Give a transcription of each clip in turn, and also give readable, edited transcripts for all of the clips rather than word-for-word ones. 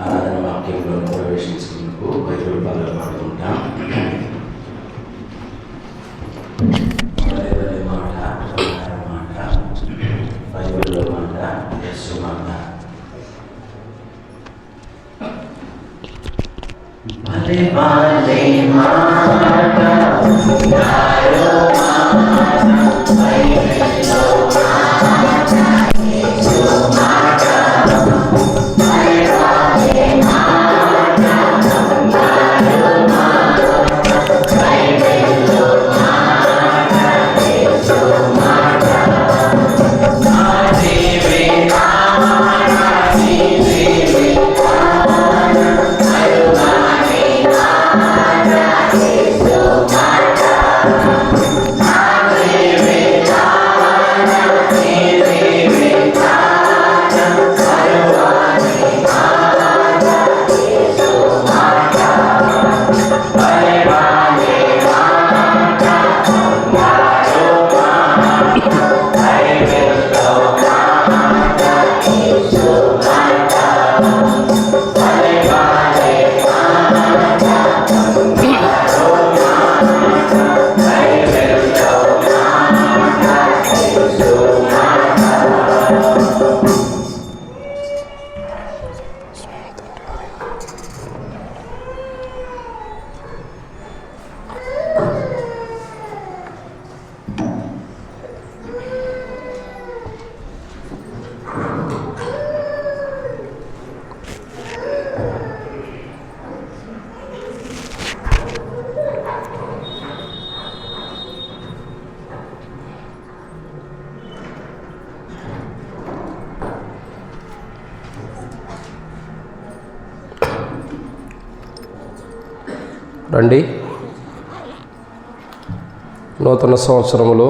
ఆరాధన వాక్యంలో ప్రవేశించుకుంటూ బైబిల్ పదాలు పాడుకుంటాం. మాట బైబిల్లో మాట యేసు మాట. భలే భలే మాట బైబిల్లో రండి. నూతన సంవత్సరములో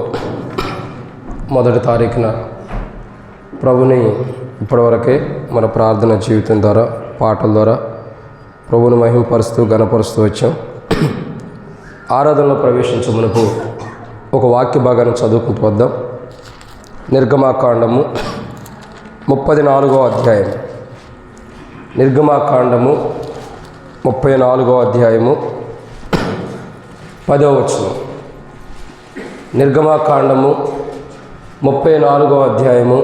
మొదటి తారీఖున ప్రభుని ఇప్పటివరకే మన ప్రార్థన జీవితం ద్వారా పాటల ద్వారా ప్రభుని మహిమపరుస్తూ గణపరుస్తూ వచ్చాం. ఆరాధనలో ప్రవేశించే మునుపు ఒక వాక్య భాగాన్ని చదువుకుంటూ వద్దాం. నిర్గమాకాండము 34వ అధ్యాయం. నిర్గమాకాండము 34వ అధ్యాయము 10వ వచనం. నిర్గమాకాండము 34వ అధ్యాయము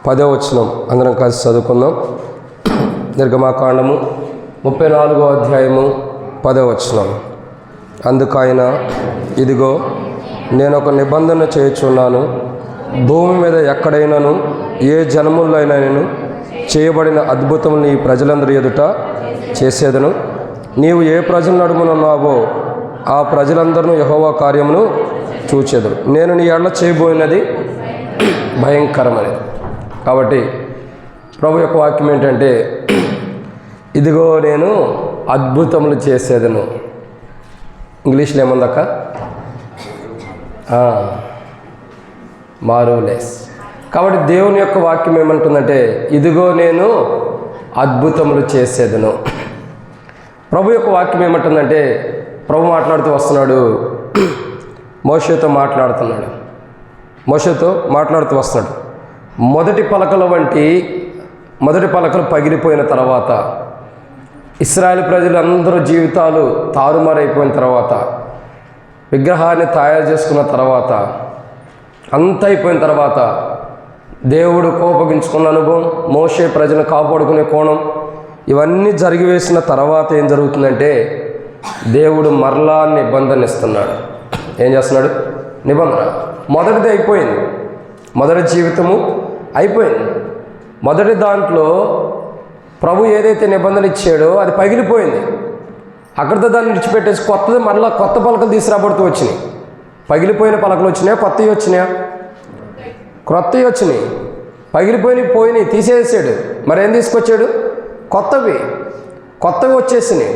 10వ వచనం అందరం కలిసి చదువుకుందాం. నిర్గమాకాండము 34వ అధ్యాయము 10వ వచనం. అందుకైన ఇదిగో నేను ఒక నిబంధన చేయుచున్నాను, భూమి మీద ఎక్కడైనాను ఏ జనముల్లో అయినా నేను చేయబడిన అద్భుతములు ఈ ప్రజలందరి ఎదుట చేసేదను. నీవు ఏ ప్రజల నడుమునున్నావో ఆ ప్రజలందరూ యెహోవా కార్యమును చూచెదరు. నేను నీ ఎడల చేయబోయినది భయంకరమని. కాబట్టి ప్రభు యొక్క వాక్యం ఏంటంటే, ఇదిగో నేను అద్భుతములు చేసేదను. ఇంగ్లీష్లో ఏముందక్క? మార్వెలస్. కాబట్టి దేవుని యొక్క వాక్యం ఏమంటుందంటే, ఇదిగో నేను అద్భుతములు చేసేదను. ప్రభు యొక్క వాక్యం ఏమంటుందంటే, ప్రభు మాట్లాడుతూ వస్తున్నాడు, మోషేతో మాట్లాడుతూ వస్తున్నాడు. మొదటి పలకలు పగిలిపోయిన తర్వాత, ఇశ్రాయేలు ప్రజలందరూ జీవితాలు తారుమారైపోయిన తర్వాత, విగ్రహాన్ని తయారు చేసుకున్న తర్వాత, అంత అయిపోయిన తర్వాత, దేవుడు కోపగించుకున్న అనుభవం, మోషే ప్రజలను కాపాడుకునే కోణం, ఇవన్నీ జరిగివేసిన తర్వాత ఏం జరుగుతుందంటే, దేవుడు మరలా నిబంధన ఇస్తున్నాడు. ఏం చేస్తున్నాడు? నిబంధన. మొదటిది అయిపోయింది, మొదటి జీవితము అయిపోయింది. మొదటి దాంట్లో ప్రభు ఏదైతే నిబంధన ఇచ్చాడో అది పగిలిపోయింది. అక్కడితో దాన్ని విడిచిపెట్టేసి కొత్తది మరలా కొత్త పలకలు తీసుకురాబడుతూ వచ్చినాయి. పగిలిపోయిన పలకలు వచ్చినాయా? కొత్తవి వచ్చినాయా? క్రొత్తవి వచ్చినాయి. పగిలిపోయినాయి తీసేసాడు. మరేం తీసుకొచ్చాడు? కొత్తవి వచ్చేసినాయి.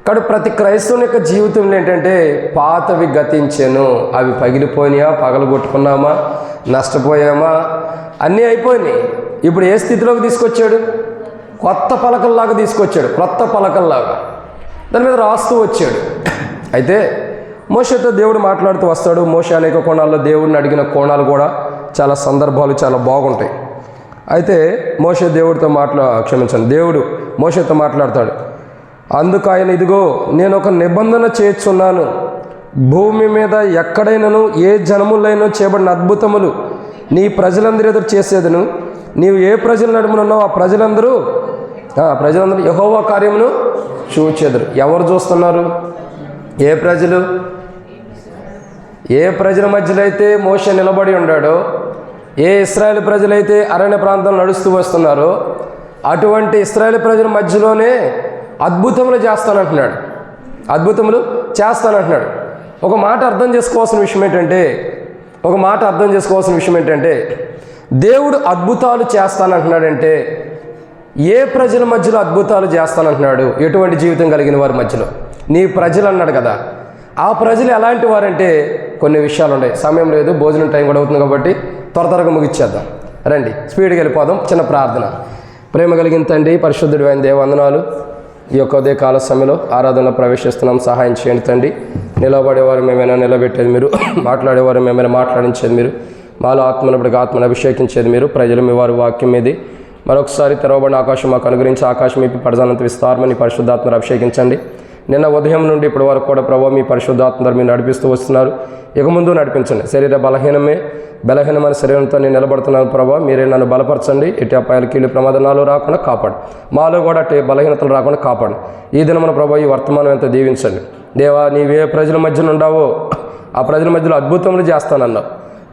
కాబట్టి ప్రతి క్రైస్తవుని యొక్క జీవితంలో ఏంటంటే పాతవి గతించాను, అవి పగిలిపోయినాయా, పగలగొట్టుకున్నామా, నష్టపోయామా, అన్నీ అయిపోయినాయి. ఇప్పుడు ఏ స్థితిలోకి తీసుకొచ్చాడు? కొత్త పలకల్లాగా తీసుకొచ్చాడు, క్రొత్త పలకల్లాగా దాని మీద రాస్తూ వచ్చాడు. అయితే మోషేతో దేవుడు మాట్లాడుతూ వస్తాడు. మోషే అనేక కోణాల్లో దేవుడిని అడిగిన కోణాలు కూడా చాలా సందర్భాలు చాలా బాగుంటాయి. అయితే మోషే దేవుడితో దేవుడు మోషేతో మాట్లాడతాడు. అందుకు ఆయన, ఇదిగో నేను ఒక నిబంధన చేర్చున్నాను, భూమి మీద ఎక్కడైనాను ఏ జనములైనా చేయబడిన అద్భుతములు నీ ప్రజలందరూ ఎదురు చేసేదను. నీవు ఏ ప్రజల నడుమునున్నావు ఆ ప్రజలందరూ యెహోవా కార్యమును చూచెదరు. ఎవరు చూస్తున్నారు? ఏ ప్రజల మధ్యలో అయితే మోషే నిలబడి ఉన్నాడో, ఏ ఇశ్రాయేలు ప్రజలైతే అరణ్య ప్రాంతంలో నడుస్తూ వస్తున్నారో అటువంటి ఇశ్రాయేలు ప్రజల మధ్యలోనే అద్భుతములు చేస్తానంటున్నాడు. ఒక మాట అర్థం చేసుకోవాల్సిన విషయం ఏంటంటే దేవుడు అద్భుతాలు చేస్తానంటున్నాడంటే ఏ ప్రజల మధ్యలో అద్భుతాలు చేస్తానంటున్నాడు? ఎటువంటి జీవితం కలిగిన వారి మధ్యలో. నీ ప్రజలు అన్నాడు కదా, ఆ ప్రజలు ఎలాంటి వారంటే కొన్ని విషయాలు ఉన్నాయి. సమయం లేదు, భోజనం టైం కూడా అవుతుంది కాబట్టి త్వరగా ముగిచ్చేద్దాం. రండి, స్పీడ్గా వెళ్ళిపోదాం. చిన్న ప్రార్థన. ప్రేమ కలిగిన తండ్రి, పరిశుద్ధుడు అయిన దేవ, వందనాలు. ఈ యొక్క ఉదయ కాల సమయంలో ఆరాధనలో ప్రవేశిస్తున్నాం. సహాయం చేయండి తండ్రి. నిలబడేవారు మేమైనా నిలబెట్టేది మీరు, మాట్లాడేవారు మేమైనా మాట్లాడించేది మీరు, మాలో ఆత్మనప్పటికి ఆత్మను అభిషేకించేది మీరు. ప్రజలు మీ వారి వాక్యం మీది మరొకసారి తెరవబడిన ఆకాశం మాకు అనుగ్రహించి ఆకాశం ఇప్పి పడజానంత విస్తారమని పరిశుద్ధాత్మను అభిషేకించండి. నిన్న ఉదయం నుండి ఇప్పటి వరకు కూడా ప్రభావ మీ పరిశుద్ధాత్మ మీరు నడిపిస్తూ వస్తున్నారు. ఇక ముందు నడిపించండి. శరీర బలహీనమైన శరీరంతో నేను నిలబడుతున్నాను ప్రభావ. మీరే నన్ను బలపరచండి. ఎట్టి అపాయాలు, కీళ్ళు, ప్రమాదాలు రాకుండా కాపాడు. మాలో కూడా అట్టి బలహీనతలు రాకుండా కాపాడు. ఈ దినమున ప్రభావ ఈ వర్తమానం ఎంత దీవించండి. దేవా, నీవే ప్రజల మధ్యన ఉండావో ఆ ప్రజల మధ్యలో అద్భుతములు చేస్తానన్నావు.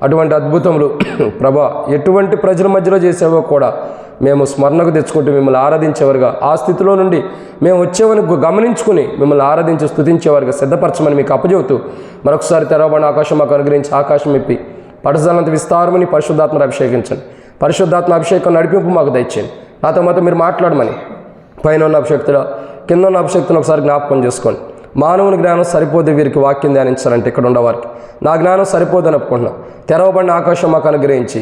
అటువంటి అద్భుతములు ప్రభా ఎటువంటి ప్రజల మధ్యలో చేసేవో కూడా మేము స్మరణకు తెచ్చుకుంటూ మిమ్మల్ని ఆరాధించేవారుగా, ఆ స్థితిలో నుండి మేము వచ్చేవని గమనించుకుని మిమ్మల్ని ఆరాధించి స్తుతించేవారుగా సిద్ధపరచమని మీకు అప్పచెబుతూ మరొకసారి తెరవబడిన ఆకాశం మాకు అనుగ్రహించి ఆకాశం ఇప్పి పడజాలంత విస్తారమని పరిశుద్ధాత్మను అభిషేకించండి. పరిశుద్ధాత్మ అభిషేకం నడిపింపు మాకు దయచేయండి. నాతో మాతో మీరు మాట్లాడమని పైన ఉన్న అభిషక్తులు, కింద ఉన్న అభిషక్తులను ఒకసారి జ్ఞాపకం చేసుకోండి. మానవుని జ్ఞానం సరిపోదు వీరికి వాక్యం ధ్యానించాలంటే ఇక్కడ ఉండవారికి. నా జ్ఞానం సరిపోదని ఒప్పుకుంటున్నాను. తెరవబడిన ఆకాశం మాకు అనుగ్రహించి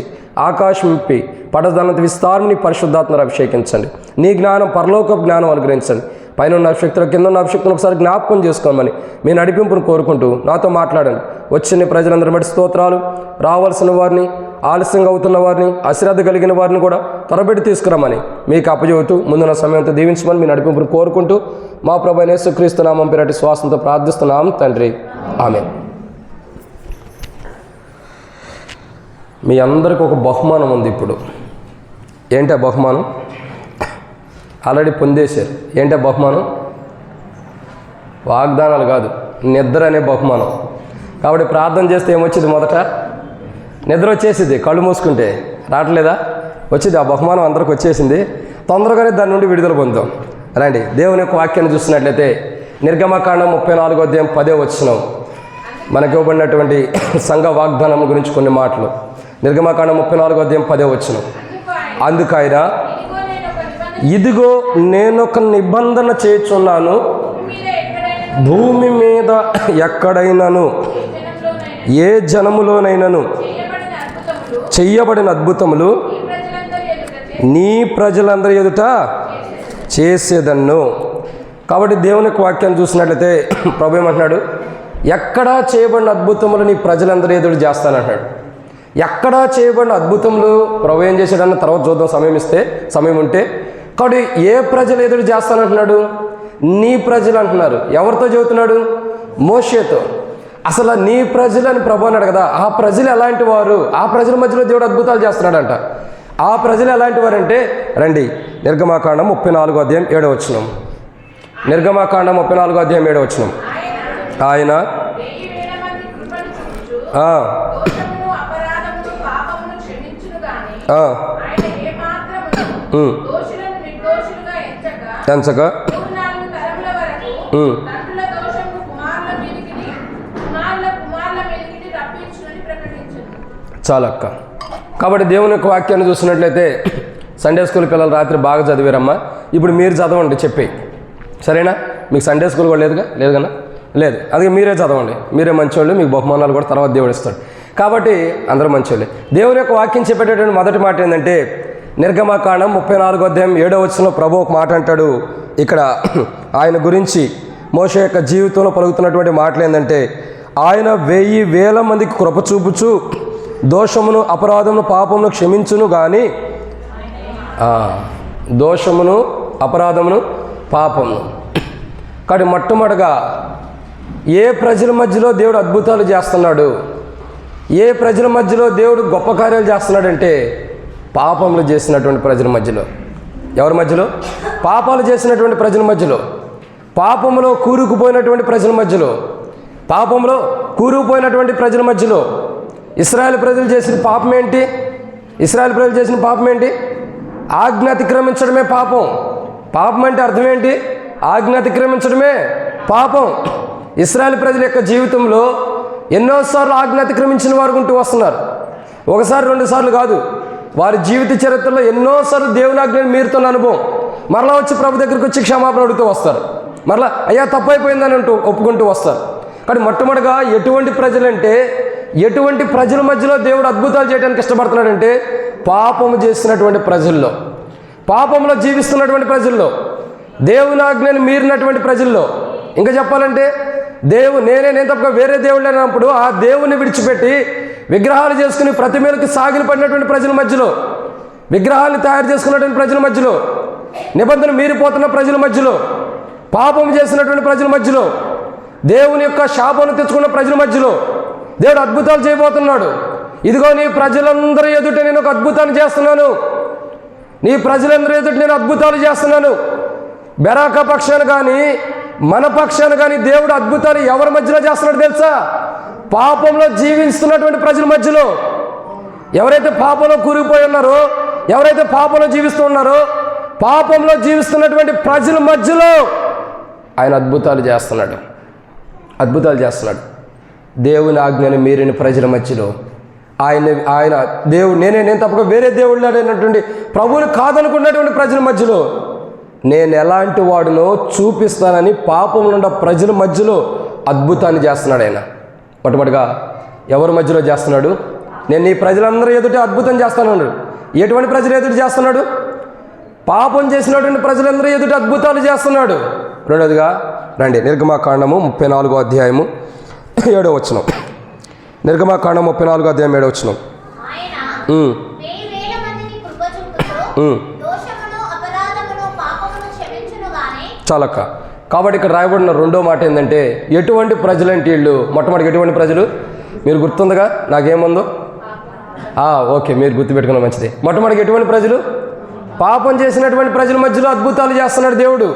ఆకాశం ఇప్పి పడజాలంత విస్తారమని పరిశుద్ధాత్మను అభిషేకించండి. నీ జ్ఞానం పరలోక జ్ఞానం అనుగ్రహించండి. పైన ఉన్న అభిషక్తులు, కింద ఉన్న అభిషక్తులను ఒకసారి జ్ఞాపకం చేసుకోమని మీ నడిపింపును కోరుకుంటూ నాతో మాట్లాడండి. వచ్చిన ప్రజలందరి బట్టి స్తోత్రాలు. రావాల్సిన వారిని, ఆలస్యంగా అవుతున్న వారిని, అశ్రద్ధ కలిగిన వారిని కూడా త్వరబెట్టి తీసుకురమ్మని మీకు అప్పచెబుతూ ముందున్న సమయంతో దీవించమని మీ నడిపింపును కోరుకుంటూ మా ప్రభువైన యేసుక్రీస్తు నామం పేరటి శ్వాసంతో ప్రార్థిస్తున్నాం తండ్రి, ఆమేన్. మీ అందరికీ ఒక బహుమానం ఉంది. ఇప్పుడు ఏంటి ఆ బహుమానం? ఆల్రెడీ పొందేశారు. ఏంటి ఆ బహుమానం? వాగ్దానాలు కాదు, నిద్ర అనే బహుమానం. కాబట్టి ప్రార్థన చేస్తే ఏమొచ్చింది? మొదట నిద్ర వచ్చేసింది. కళ్ళు మూసుకుంటే రావట్లేదా? వచ్చింది. ఆ బహుమానం అందరికి వచ్చేసింది. తొందరగానే దాని నుండి విడుదల పొందాం. రండి, దేవుని యొక్క వాక్యాన్ని చూస్తున్నట్లయితే నిర్గమకాండం 34వ అధ్యాయం 10వ వచనం మనకి ఇవ్వబడినటువంటి సంఘ వాగ్దానం గురించి కొన్ని మాటలు. నిర్గమకాండం 34వ అధ్యాయం 10వ వచనం. అందుకైనా ఇదిగో నేనొక నిబంధన చేయుచున్నాను, భూమి మీద ఎక్కడైనాను ఏ జనములోనైనాను చెయ్యబడిన అద్భుతములు నీ ప్రజలందరి ఎదుట చేసేదన్ను. కాబట్టి దేవుని యొక్క వాక్యాన్ని చూసినట్లయితే ప్రభు ఏమంటున్నాడు? ఎక్కడా చేయబడిన అద్భుతములు నీ ప్రజలందరి ఎదుట చేస్తానంటున్నాడు. ఎక్కడా చేయబడిన అద్భుతములు ప్రభు ఏం చేశాడన్న తర్వాత చూద్దాం, సమయం ఉంటే. కాబట్టి ఏ ప్రజలు ఎదురు చేస్తానంటున్నాడు? నీ ప్రజలు అంటున్నారు. ఎవరితో చెబుతున్నాడు? మోషేతో. అసలు నీ ప్రజలు అని ప్రభు అన్నాడు కదా, ఆ ప్రజలు ఎలాంటి వారు? ఆ ప్రజల మధ్యలో దేవుడు అద్భుతాలు చేస్తున్నాడంట. ఆ ప్రజలు ఎలాంటి వారు అంటే, రండి, నిర్గమకాండం 34వ అధ్యాయం 7వ వచనం. నిర్గమకాండం 34వ అధ్యాయం 7వ వచనం. ఆయన ఎంచక చాలక్క. కాబట్టి దేవుని యొక్క వాక్యాన్ని చూసినట్లయితే సండే స్కూల్ పిల్లలు రాత్రి బాగా చదివారమ్మా. ఇప్పుడు మీరు చదవండి చెప్పి, సరేనా? మీకు సండే స్కూల్ కూడా లేదుగా? లేదు కన్నా, లేదు. అందుకే మీరే చదవండి, మీరే మంచివాళ్ళు, మీకు బహుమానాలు కూడా తర్వాత దేవుడు ఇస్తాడు. కాబట్టి అందరూ మంచివాళ్ళే. దేవుని యొక్క వాక్యం చెప్పేటటువంటి మొదటి మాట ఏంటంటే నిర్గమకాండం 34వ అధ్యాయం 7వ వచనంలో ప్రభు ఒక మాట అంటాడు. ఇక్కడ ఆయన గురించి మోషే యొక్క జీవితంలో పలుకుతున్నటువంటి మాటలు ఏంటంటే, ఆయన 1000 మందికి కృప చూపుచు దోషమును అపరాధమును పాపమును క్షమించును కానీ, దోషమును అపరాధమును పాపమును. కాబట్టి మొట్టమొదటిగా ఏ ప్రజల మధ్యలో దేవుడు అద్భుతాలు చేస్తున్నాడు, ఏ ప్రజల మధ్యలో దేవుడు గొప్ప కార్యాలు చేస్తున్నాడంటే పాపములు చేసినటువంటి ప్రజల మధ్యలో. ఎవరి మధ్యలో? పాపాలు చేసినటువంటి ప్రజల మధ్యలో, పాపములో కూరుకుపోయినటువంటి ప్రజల మధ్యలో, పాపంలో కూరుకుపోయినటువంటి ప్రజల మధ్యలో. ఇశ్రాయేలు ప్రజలు చేసిన పాపం ఏంటి? ఇశ్రాయేలు ప్రజలు చేసిన పాపం ఏంటి? ఆజ్ఞ అతిక్రమించడమే పాపం. పాపం అంటే అర్థం ఏంటి? ఆజ్ఞ అతిక్రమించడమే పాపం. ఇశ్రాయేలు ప్రజల యొక్క జీవితంలో ఎన్నోసార్లు ఆజ్ఞ అతిక్రమించిన వారు ఉంటూ వస్తున్నారు. ఒకసారి 2 సార్లు కాదు, వారి జీవిత చరిత్రలో ఎన్నోసార్లు దేవుని ఆజ్ఞను మీరుతున్న అనుభవం. మరలా వచ్చి ప్రభు దగ్గరికి వచ్చి క్షమాపణ అడుగుతూ వస్తారు. మరలా అయ్యా తప్పు అయిపోయిందని అంటూ ఒప్పుకుంటూ వస్తారు. కానీ మొట్టమొదటిగా ఎటువంటి ప్రజలంటే, ఎటువంటి ప్రజల మధ్యలో దేవుడు అద్భుతాలు చేయడానికి ఇష్టపడుతున్నాడంటే పాపము చేసినటువంటి ప్రజల్లో, పాపంలో జీవిస్తున్నటువంటి ప్రజల్లో, దేవుని ఆజ్ఞను మీరినటువంటి ప్రజల్లో. ఇంకా చెప్పాలంటే నేను తప్ప వేరే దేవుళ్ళు అన్నప్పుడు ఆ దేవుని విడిచిపెట్టి విగ్రహాలు చేసుకుని ప్రతిమలకు సాగిలి పడినటువంటి ప్రజల మధ్యలో, విగ్రహాలను తయారు చేసుకున్నటువంటి ప్రజల మధ్యలో, నిబంధన మీరిపోతున్న ప్రజల మధ్యలో, పాపం చేసినటువంటి ప్రజల మధ్యలో, దేవుని యొక్క శాపను తెచ్చుకున్న ప్రజల మధ్యలో దేవుడు అద్భుతాలు చేయబోతున్నాడు. ఇదిగో నీ ప్రజలందరి ఎదుట నేను ఒక అద్భుతాన్ని చేస్తున్నాను, నీ ప్రజలందరి ఎదుట నేను అద్భుతాలు చేస్తున్నాను. బెరాక పక్షాన కానీ మన పక్షాన కానీ దేవుడు అద్భుతాలు ఎవరి మధ్యలో చేస్తున్నాడు తెలుసా? పాపంలో జీవిస్తున్నటువంటి ప్రజల మధ్యలో. ఎవరైతే పాపంలో కూరుకుపోయి ఉన్నారో, ఎవరైతే పాపంలో జీవిస్తూ ఉన్నారో, పాపంలో జీవిస్తున్నటువంటి ప్రజల మధ్యలో ఆయన అద్భుతాలు చేస్తున్నాడు, అద్భుతాలు చేస్తున్నాడు. దేవుని ఆజ్ఞను మీరిన ప్రజల మధ్యలో ఆయన దేవుడు నేను తప్పక వేరే దేవుళ్ళు అనేటువంటి ప్రభువుని కాదనుకున్నటువంటి ప్రజల మధ్యలో నేను ఎలాంటి వాడునో చూపిస్తానని పాపంలో ఉన్న ప్రజల మధ్యలో అద్భుతాన్ని చేస్తున్నాడు ఆయన. మొట్టమొదటిగా ఎవరి మధ్యలో చేస్తున్నాడు? నేను నీ ప్రజలందరూ ఎదుట అద్భుతం చేస్తాను అన్నాడు. ఎటువంటి ప్రజలు ఎదుట చేస్తున్నాడు? పాపం చేసినటువంటి ప్రజలందరూ ఎదుట అద్భుతాలు చేస్తున్నాడు. రెండోదిగా రండి, నిర్గమకాండము 34వ అధ్యాయము 7వ వచనం. నిర్గమకాండం 34వ అధ్యాయం 7వ వచనం. చాలక్క. కాబట్టి ఇక్కడ రాయబడిన రెండో మాట ఏంటంటే ఎటువంటి ప్రజలంటే వీళ్ళు. మొట్టమొదటి ఎటువంటి ప్రజలు మీరు గుర్తుందిగా? నాకేముందో ఓకే, మీరు గుర్తుపెట్టుకున్న మంచిది. మొట్టమొదటి ఎటువంటి ప్రజలు? పాపం చేసినటువంటి ప్రజల మధ్యలో అద్భుతాలు చేస్తున్నాడు దేవుడు.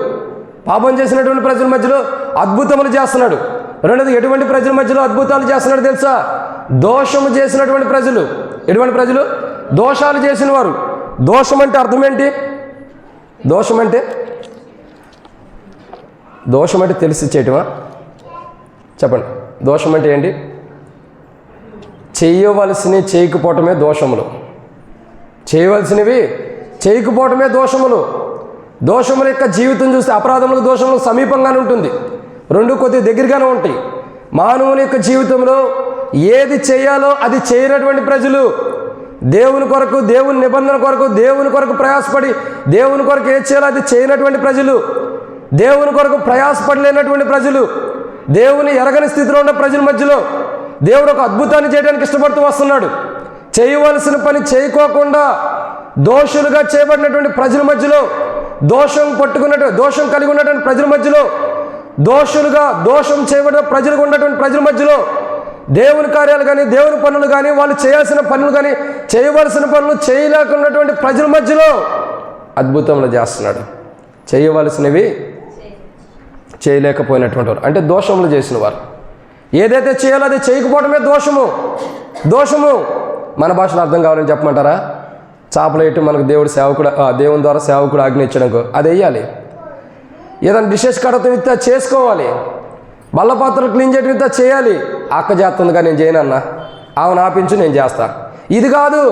పాపం చేసినటువంటి ప్రజల మధ్యలో అద్భుతములు చేస్తున్నాడు. రెండోది ఎటువంటి ప్రజల మధ్యలో అద్భుతాలు చేస్తున్నాడు తెలుసా? దోషము చేసినటువంటి ప్రజలు. ఎటువంటి ప్రజలు? దోషాలు చేసిన వారు. దోషం అంటే అర్థం ఏంటి? దోషం అంటే తెలిసి చేయటమా? చెప్పండి. దోషం అంటే ఏంటి? చేయవలసినవి చేయకపోవటమే దోషములు. చేయవలసినవి చేయకపోవటమే దోషములు. దోషముల యొక్క జీవితం చూస్తే అపరాధములకు దోషములకు సమీపంగానే ఉంటుంది, రెండు కొద్దిగా దగ్గరగానే ఉంటాయి. మానవుని యొక్క జీవితంలో ఏది చేయాలో అది చేయనటువంటి ప్రజలు, దేవుని కొరకు, దేవుని నిబంధన కొరకు, దేవుని కొరకు ప్రయాసపడి దేవుని కొరకు ఏది చేయాలో అది చేయనటువంటి ప్రజలు, దేవుని కొరకు ప్రయాసపడలేనటువంటి ప్రజలు, దేవుని ఎరగని స్థితిలో ఉన్న ప్రజల మధ్యలో దేవుడు ఒక అద్భుతాన్ని చేయడానికి ఇష్టపడుతూ వస్తున్నాడు. చేయవలసిన పని చేయకోకుండా దోషులుగా చేయబడినటువంటి ప్రజల మధ్యలో, దోషం కలిగి ఉన్నటువంటి ప్రజల మధ్యలో, దోషం చేయబడిన ప్రజలుగా ఉన్నటువంటి ప్రజల మధ్యలో దేవుని కార్యాలు కానీ, దేవుని పనులు కానీ, వాళ్ళు చేయాల్సిన పనులు కానీ, చేయవలసిన పనులు చేయలేకున్నటువంటి ప్రజల మధ్యలో అద్భుతములు చేస్తున్నాడు. చేయవలసినవి చేయలేకపోయినటువంటి వారు అంటే దోషములు చేసిన వారు. ఏదైతే చేయాలో అది చేయకపోవడమే దోషము. మన భాషలో అర్థం కావాలని చెప్పమంటారా? చేపలు వేయటం మనకు దేవుని ద్వారా సేవకుడు ఆజ్ఞ ఇచ్చడానికి అది వేయాలి. ఏదైనా డిషెస్ కడతం ఇస్తే చేసుకోవాలి. బల్లపాత్రలు క్లీన్ చేయడం ఇస్తే చేయాలి. అక్క చేస్తుందిగా నేను చేయనన్నా, ఆమెను ఆపించు నేను చేస్తా. ఇది కాదు.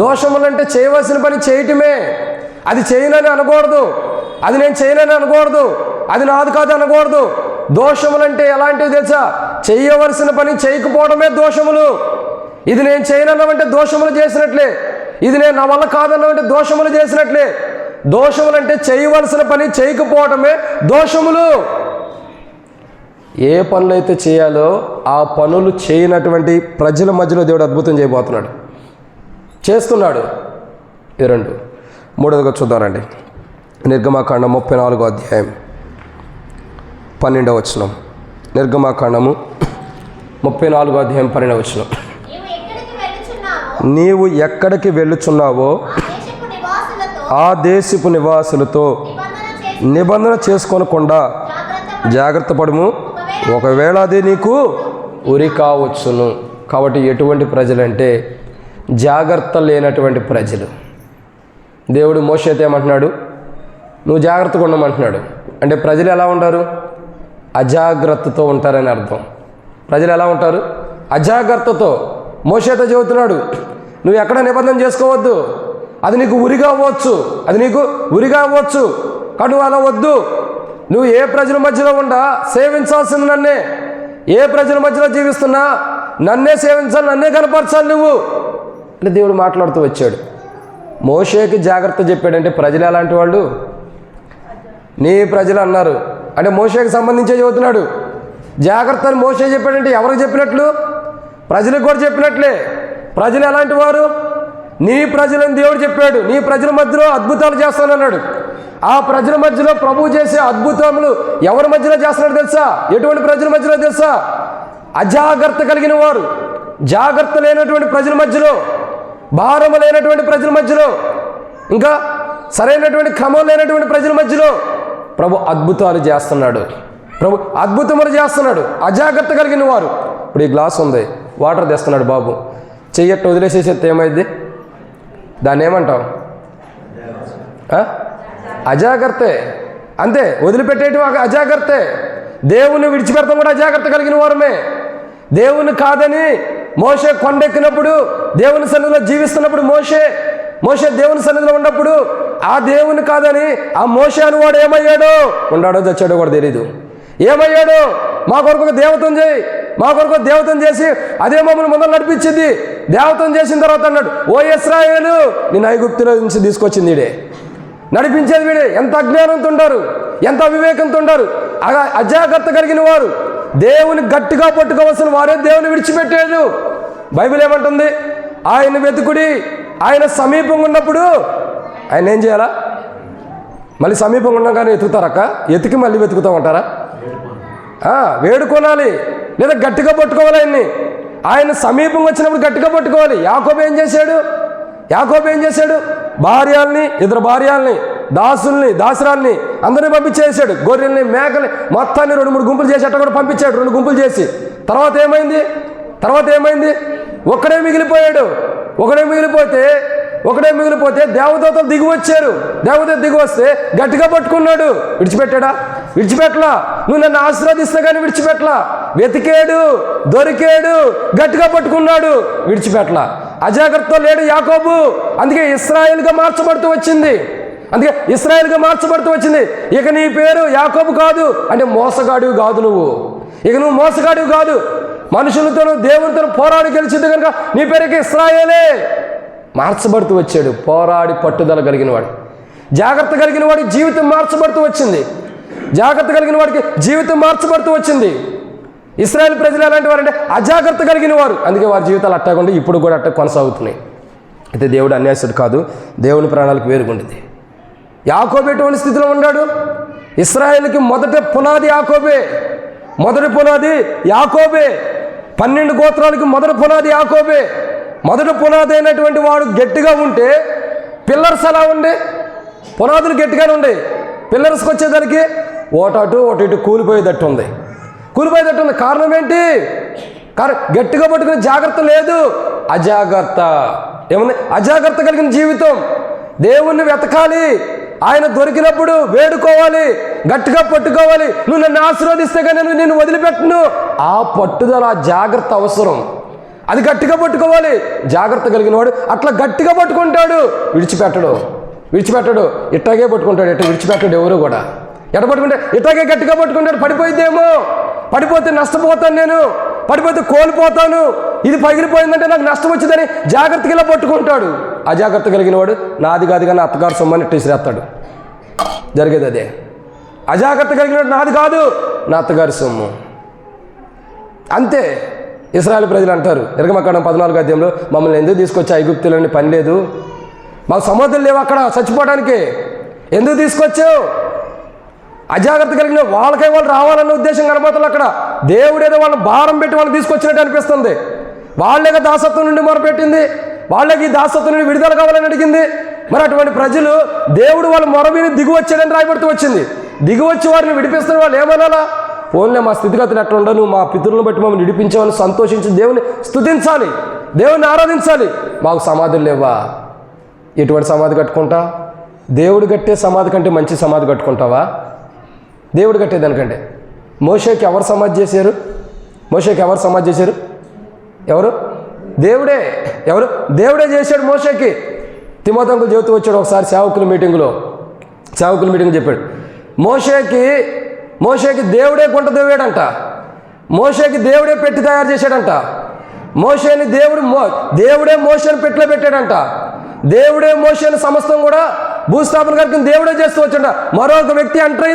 దోషములంటే చేయవలసిన పని చేయటమే, అది చేయనని అనకూడదు. అది నేను చేయలేని అనకూడదు, అది నాది కాదు అనకూడదు. దోషములంటే ఎలాంటివి తెలుసా? చేయవలసిన పని చేయకపోవడమే దోషములు. ఇది నేను చేయనన్నామంటే దోషములు చేసినట్లే, ఇది నేను నా వల్ల కాదన్నామంటే దోషములు చేసినట్లే. దోషములంటే చేయవలసిన పని చేయకపోవడమే దోషములు. ఏ పనులు అయితే చేయాలో ఆ పనులు చేయనటువంటి ప్రజల మధ్యలో దేవుడు అద్భుతం చేయబోతున్నాడు, చేస్తున్నాడు. ఈ రెండు మూడోదిగా చూద్దామండి. నిర్గమాకాండం 34వ అధ్యాయం 12వ వచనం. నిర్గమాకాండము 34వ అధ్యాయం 12వ వచనం. నీవు ఎక్కడికి వెళ్ళుచున్నావో ఆ దేశపు నివాసులతో నిబంధన చేసుకోనకుండా జాగ్రత్త పడుము, ఒకవేళ అది నీకు ఉరి కావచ్చును. కాబట్టి ఎటువంటి ప్రజలంటే జాగ్రత్త లేనటువంటి ప్రజలు. దేవుడు మోషేతో ఏమంటున్నాడు? నువ్వు జాగ్రత్తగా ఉండమంటున్నాడు. అంటే ప్రజలు ఎలా ఉంటారు? అజాగ్రత్తతో ఉంటారని అర్థం. ప్రజలు ఎలా ఉంటారు? అజాగ్రత్తతో. మోషేతో చెబుతున్నాడు, నువ్వు ఎక్కడ నిబంధన చేసుకోవద్దు, అది నీకు ఉరిగా అవ్వచ్చు, అది నీకు ఉరిగా అవ్వచ్చు. కానీ నువ్వు అలా వద్దు. నువ్వు ఏ ప్రజల మధ్యలో ఉండా సేవించాల్సింది నన్నే. ఏ ప్రజల మధ్యలో జీవిస్తున్నా నన్నే సేవించాలి, నన్నే కనపరచాలి నువ్వు అంటే దేవుడు మాట్లాడుతూ వచ్చాడు. మోషేకి జాగ్రత్త చెప్పాడంటే ప్రజలు ఎలాంటి వాళ్ళు? నీ ప్రజలు అన్నారు అంటే మోషేకి సంబంధించే చెబుతున్నాడు. జాగ్రత్త అని మోషే చెప్పాడంటే ఎవరికి చెప్పినట్లు? ప్రజలకు కూడా చెప్పినట్లే. ప్రజలు ఎలాంటి వారు? నీ ప్రజలని దేవుడు చెప్పాడు. నీ ప్రజల మధ్యలో అద్భుతాలు చేస్తానన్నాడు. ఆ ప్రజల మధ్యలో ప్రభువు చేసే అద్భుతములు ఎవరి మధ్యలో చేస్తున్నాడు తెలుసా? ఎటువంటి ప్రజల మధ్యలో తెలుసా? అజాగ్రత్త కలిగిన వారు, జాగ్రత్త లేనటువంటి ప్రజల మధ్యలో, భారము లేనటువంటి ప్రజల మధ్యలో, ఇంకా సరైనటువంటి క్రమం లేనటువంటి ప్రజల మధ్యలో ప్రభు అద్భుతాలు చేస్తున్నాడు. ప్రభు అద్భుతములు చేస్తున్నాడు. అజాగ్రత్త కలిగిన వారు. ఇప్పుడు ఈ గ్లాస్ ఉంది, వాటర్ తెస్తున్నాడు బాబు, చెయ్యట్టు వదిలేసేసేస్తే ఏమైంది? దాన్ని ఏమంటాం? అజాగ్రత్తే. అంతే, వదిలిపెట్టేయటం అజాగ్రత్తే. దేవుణ్ణి విడిచిపెడతాం కూడా అజాగ్రత్త కలిగిన వారమే. దేవుని కాదని మోషే కొండెక్కినప్పుడు, దేవుని సన్నిధిలో జీవిస్తున్నప్పుడు, మోషే దేవుని సన్నిధిలో ఉన్నప్పుడు ఆ దేవుని కాదని ఆ మోషే అనువాడు ఏమయ్యాడో? ఉన్నాడో చచ్చాడో కూడా తెలీదు. ఏమయ్యాడో? మా కొరకు ఒక దేవతను చేయి, మా కొరకు దేవతను చేసి అదే మమ్మల్ని ముందర నడిపించింది. దేవతను చేసిన తర్వాత అన్నాడు, ఓ ఇశ్రాయేలు, నేను ఐగుప్తులో నుంచి తీసుకొచ్చింది వీడే, నడిపించేది వీడే. ఎంత అజ్ఞానంతో ఉంటారు, ఎంత అవివేకంతో ఉంటారు. అజాగ్రత్త కలిగిన వారు. దేవుని గట్టిగా పట్టుకోవాల్సిన వారే దేవుని విడిచిపెట్టాడు. బైబిల్ ఏమంటుంది? ఆయన వెతుకుడి, ఆయన సమీపంగా ఉన్నప్పుడు ఆయన ఏం చేయాలా? మళ్ళీ సమీపంగా ఉండగానే ఎతుకుతారక్క? ఎతికి మళ్ళీ వెతుకుతూ ఉంటారా? వేడుకోనాలి, లేదా గట్టిగా పట్టుకోవాలి ఆయన్ని. ఆయన సమీపంగా వచ్చినప్పుడు గట్టిగా పట్టుకోవాలి. యాకోబు ఏం చేశాడు? భార్యల్ని, ఇద్దరు భార్యల్ని, దాసుల్ని, దాసురాల్ని అందరినీ పంపించేసాడు. గొర్రెల్ని, మేకల్ని మొత్తాన్ని 2-3 గుంపులు చేసి అట్ట కూడా పంపించాడు. 2 గుంపులు చేసి తర్వాత ఏమైంది? ఒక్కడే మిగిలిపోయాడు. ఒకడే మిగిలిపోతే దేవదూతలు దిగి వచ్చారు. దేవదూత దిగి వస్తే గట్టిగా పట్టుకున్నాడు. విడిచిపెట్టలా. నువ్వు నన్ను ఆశీర్వదిస్తే కానీ విడిచిపెట్టలా. వెతికాడు, దొరికాడు, గట్టిగా పట్టుకున్నాడు, విడిచిపెట్టలా. అజాగ్రత్త లేడు యాకోబు. అందుకే ఇశ్రాయేలుగా మార్చబడుతూ వచ్చింది. ఇక నీ పేరు యాకోబు కాదు అంటే మోసగాడివి కాదు. నువ్వు మోసగాడివి కాదు. మనుషులతోనూ దేవునితో పోరాడి గెలిచింది కనుక నీ పేరుకి ఇశ్రాయేలే. మార్చబడుతూ వచ్చాడు. పోరాడి పట్టుదల కలిగిన వాడు, జాగ్రత్త కలిగిన వాడికి జీవితం మార్చబడుతూ వచ్చింది. ఇశ్రాయేలు ప్రజలు ఎలాంటి వారంటే అజాగ్రత్త కలిగిన వారు. అందుకే వారి జీవితాలు అట్టాగుండి ఇప్పుడు కూడా అట్ట కొనసాగుతున్నాయి. అయితే దేవుడు అన్యాయస్తుడు కాదు. దేవుని ప్రాణాలకు వేరుగుండేది. యాకోబు ఎటువంటి స్థితిలో ఉన్నాడు? ఇశ్రాయేలుకి మొదటి పునాది యాకోబే. 12 గోత్రాలకి మొదటి పునాది యాకోబే. మొదటి పునాది అయినటువంటి వాడు గట్టిగా ఉంటే పిల్లర్స్ ఎలా ఉండే? పునాదులు గట్టిగానే ఉండే. పిల్లర్స్కి వచ్చేదానికి ఓటు ఇటు కూలిపోయేటట్టు ఉంది. కారణం ఏంటి? గట్టిగా పట్టుకునే జాగ్రత్త లేదు, అజాగ్రత్త. ఏముంది? అజాగ్రత్త కలిగిన జీవితం. దేవుణ్ణి వెతకాలి, ఆయన దొరికినప్పుడు వేడుకోవాలి, గట్టిగా పట్టుకోవాలి. నువ్వు నన్ను ఆశీర్వదిస్తే కానీ నేను వదిలిపెట్టను. ఆ పట్టుదల, ఆ జాగ్రత్త అవసరం. అది గట్టిగా పట్టుకోవాలి. జాగ్రత్త కలిగిన వాడు అట్లా గట్టిగా పట్టుకుంటాడు, విడిచిపెట్టడు. విడిచిపెట్టాడు, ఇట్టాగే పట్టుకుంటాడు. ఇట్ట విడిచిపెట్టాడు ఎవరు కూడా. ఎట్ట పట్టుకుంటే ఇట్టాగే గట్టిగా పట్టుకుంటాడు. పడిపోయిద్దేమో, పడిపోతే నష్టపోతాను నేను, పడిపోతే కోల్పోతాను, ఇది పగిలిపోయిందంటే నాకు నష్టం వచ్చిందని జాగ్రత్తగా ఇలా పట్టుకుంటాడు. అజాగ్రత్త కలిగిన వాడు నాది కాదు కానీ అత్తగారు సొమ్మని ఇట్టేసిరేస్తాడు. జరిగేది అదే. అజాగ్రత్త కలిగిన వాడు నాది కాదు నా అత్తగారి సొమ్ము. అంతే. ఇశ్రాయేలు ప్రజలు అంటారు నిర్గమకాండం 14వ అధ్యాయంలో, మమ్మల్ని ఎందుకు తీసుకొచ్చి ఐగుప్తులని పని లేదు, మాకు సముద్రం లేవు అక్కడ చచ్చిపోవడానికి, ఎందుకు తీసుకొచ్చావు? అజాగ్రత్త కలిగిన వాళ్ళకై వాళ్ళు రావాలన్న ఉద్దేశం కనబడుతుంది అక్కడ. దేవుడు ఏదో వాళ్ళని భారం పెట్టి వాళ్ళని తీసుకొచ్చినట్టు అనిపిస్తుంది. వాళ్ళేగా దాసత్వం నుండి మొరపెట్టింది, వాళ్ళకి ఈ దాసత్వం నుండి విడుదల కావాలని అడిగింది. మరి అటువంటి ప్రజలు దేవుడు వాళ్ళ మొరవిని దిగు వచ్చాడని రాయబడుతూ వచ్చింది. దిగు వచ్చి వారిని విడిపిస్తున్న వాళ్ళు ఏమనాలా? పోన్లే మా స్థితిగతులు ఎట్లా ఉండవు, నువ్వు మా పితరులను బట్టి మమ్మల్ని విడిపించామని సంతోషించి దేవుని స్తుతించాలి, దేవుని ఆరాధించాలి. మాకు సమాధులు లేవా? ఎటువంటి సమాధి కట్టుకుంటా? దేవుడు కట్టే సమాధి కంటే మంచి సమాధి కట్టుకుంటావా? దేవుడు కట్టేదానికంటే. మోషేకి ఎవరు సమాధి చేశారు? మోషేకి ఎవరు సమాధి చేశారు? ఎవరు? దేవుడే. ఎవరు? దేవుడే చేశాడు మోషేకి. తిమోతికి చెబుతూ వచ్చాడు ఒకసారి సేవకుల మీటింగ్ చెప్పాడు, మోషేకి దేవుడే గుంట దవ్వాడంట, మోషేకి దేవుడే పెట్టి తయారు చేశాడంట, మోషేని దేవుడే మోషేని పెట్టిలో పెట్టాడంట, దేవుడే మోషేని సమస్తం కూడా భూస్థాపన కార్యక్రమం దేవుడే చేస్తూ వచ్చాడ. మరొక వ్యక్తి ఎంటర్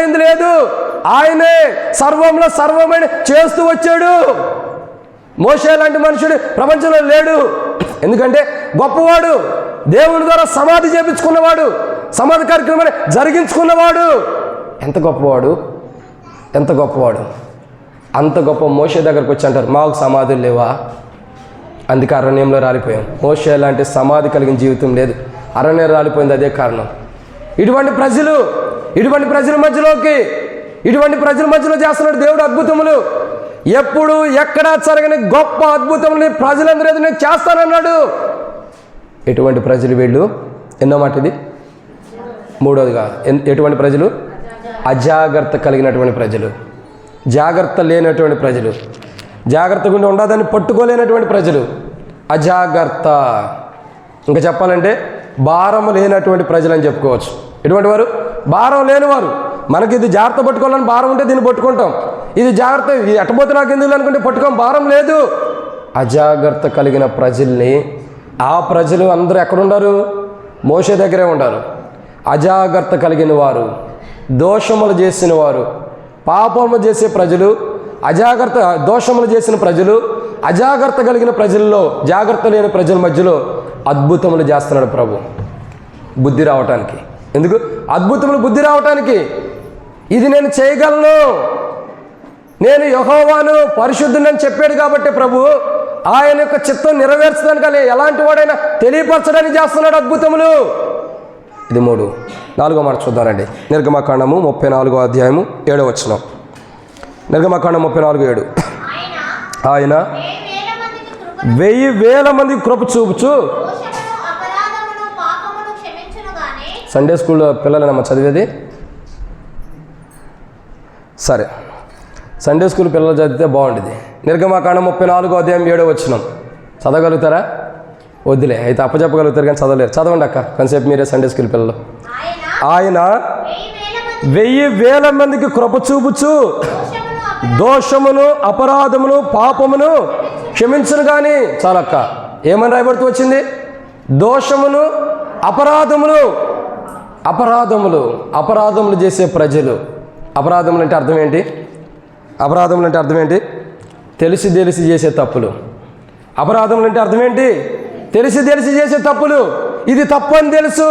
అయింది లేదు, ఆయనే సర్వంలో సర్వమైన చేస్తూ వచ్చాడు. మోషే లాంటి మనుషుడు ప్రపంచంలో లేడు. ఎందుకంటే గొప్పవాడు, దేవుని ద్వారా సమాధి చేపించుకున్నవాడు, సమాధి కార్యక్రమాన్ని జరిగించుకున్నవాడు. ఎంత గొప్పవాడు. అంత గొప్ప మోషే దగ్గరకు వచ్చి అంటారు, మాకు సమాధులు లేవా? అందుకే అరణ్యంలో రాలిపోయాం. మోషే లాంటి సమాధి కలిగిన జీవితం లేదు, అరణ్యం రాలిపోయింది. అదే కారణం. ఇటువంటి ప్రజల మధ్యలో చేస్తున్నాడు దేవుడు అద్భుతములు. ఎప్పుడు ఎక్కడా జరగని గొప్ప అద్భుతములు ప్రజలందరూ ఏదో నేను చేస్తానన్నాడు. ఎటువంటి ప్రజలు వీళ్ళు? ఎన్నో మాట ఇది? మూడోదిగా, ఎటువంటి ప్రజలు? అజాగ్రత్త కలిగినటువంటి ప్రజలు, జాగ్రత్త లేనటువంటి ప్రజలు, జాగ్రత్త గుండా ఉండదని పట్టుకోలేనటువంటి ప్రజలు, అజాగ్రత్త. ఇంకా చెప్పాలంటే భారం లేనటువంటి ప్రజలు అని చెప్పుకోవచ్చు. ఎటువంటి వారు? భారం లేనివారు. మనకి ఇది జాగ్రత్త పట్టుకోవాలని భారం ఉంటే దీన్ని పట్టుకుంటాం, ఇది జాగ్రత్త ఎట్టబోతే నాకు ఎందుకు అనుకుంటే పట్టుకోం, భారం లేదు. అజాగ్రత్త కలిగిన ప్రజల్ని, ఆ ప్రజలు అందరూ ఎక్కడుండారు? మోషే దగ్గరే ఉండారు. అజాగ్రత్త కలిగిన వారు, దోషములు చేసిన వారు, పాపములు చేసే ప్రజలు, దోషములు చేసిన ప్రజలు, అజాగ్రత్త కలిగిన ప్రజల్లో, జాగ్రత్త లేని ప్రజల మధ్యలో అద్భుతములు చేస్తున్నాడు ప్రభు, బుద్ధి రావటానికి. ఎందుకు? అద్భుతములు బుద్ధి రావటానికి. ఇది నేను చేయగలను, నేను యెహోవాను పరిశుద్ధుని చెప్పాడు కాబట్టి ప్రభు ఆయన యొక్క చిత్తం నెరవేర్చడానికి ఎలాంటి వాడైనా తెలియపరచడానికి చేస్తున్నాడు అద్భుతములు. ఇది 3. 4వ మాట చూద్దామండి. నిర్గమకాండము 34వ అధ్యాయము 7వ వచనం. నిర్గమకాండం 34:7. ఆయన 1000 మందికి కృప చూపుచు. సండే స్కూల్లో పిల్లలనమ్మ చదివేది? సరే, సండే స్కూల్ పిల్లలు చదివితే బాగుండేది. నిర్గమకాండం 34వ అధ్యాయం 7వ వచనం చదవగలుగుతారా? వద్దులే, అయితే అప్పచెప్పగలుగుతారు కానీ చదవలేరు. చదవండి అక్క కొంతసేపు మీరే, సండే స్కూల్ పిల్లలు. ఆయన 1000 మందికి కృప చూపుచు దోషమును, అపరాధమును, పాపమును క్షమించును. కానీ చాలక్క, ఏమని రాయబడుతూ వచ్చింది? దోషమును, అపరాధములు చేసే ప్రజలు. అపరాధములు అంటే అర్థం ఏంటి? తెలిసి చేసే తప్పులు. అపరాధములు అంటే అర్థం ఏంటి? తెలిసి చేసే తప్పులు. ఇది తప్పు అని తెలుసు,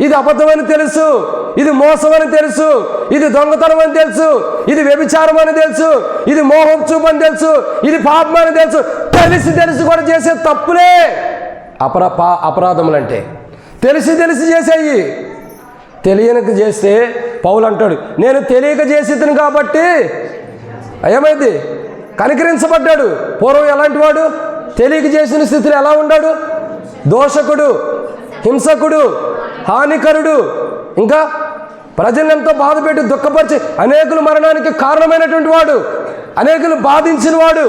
ఇది అబద్ధమని తెలుసు, ఇది మోసం అని తెలుసు, ఇది దొంగతనం అని తెలుసు, ఇది వ్యభిచారం అని తెలుసు, ఇది మోహం చూపు అని తెలుసు, ఇది పాపం అని తెలుసు, తెలిసి కూడా చేసే తప్పులే అపరాధములు అంటే. తెలిసి చేసేయి. తెలియక చేస్తే పౌలు అంటాడు, నేను తెలియక చేసేది కాబట్టి ఏమైంది? కనికరించబడ్డాడు. పూర్వం ఎలాంటి వాడు? తెలియక చేసిన స్థితిలో ఎలా ఉన్నాడు? దోషకుడు, హింసకుడు, హానికరుడు, ఇంకా ప్రజలను ఎంతో బాధపెట్టి దుఃఖపరిచి అనేకులు మరణానికి కారణమైనటువంటి వాడు, అనేకులు బాధించిన వాడు.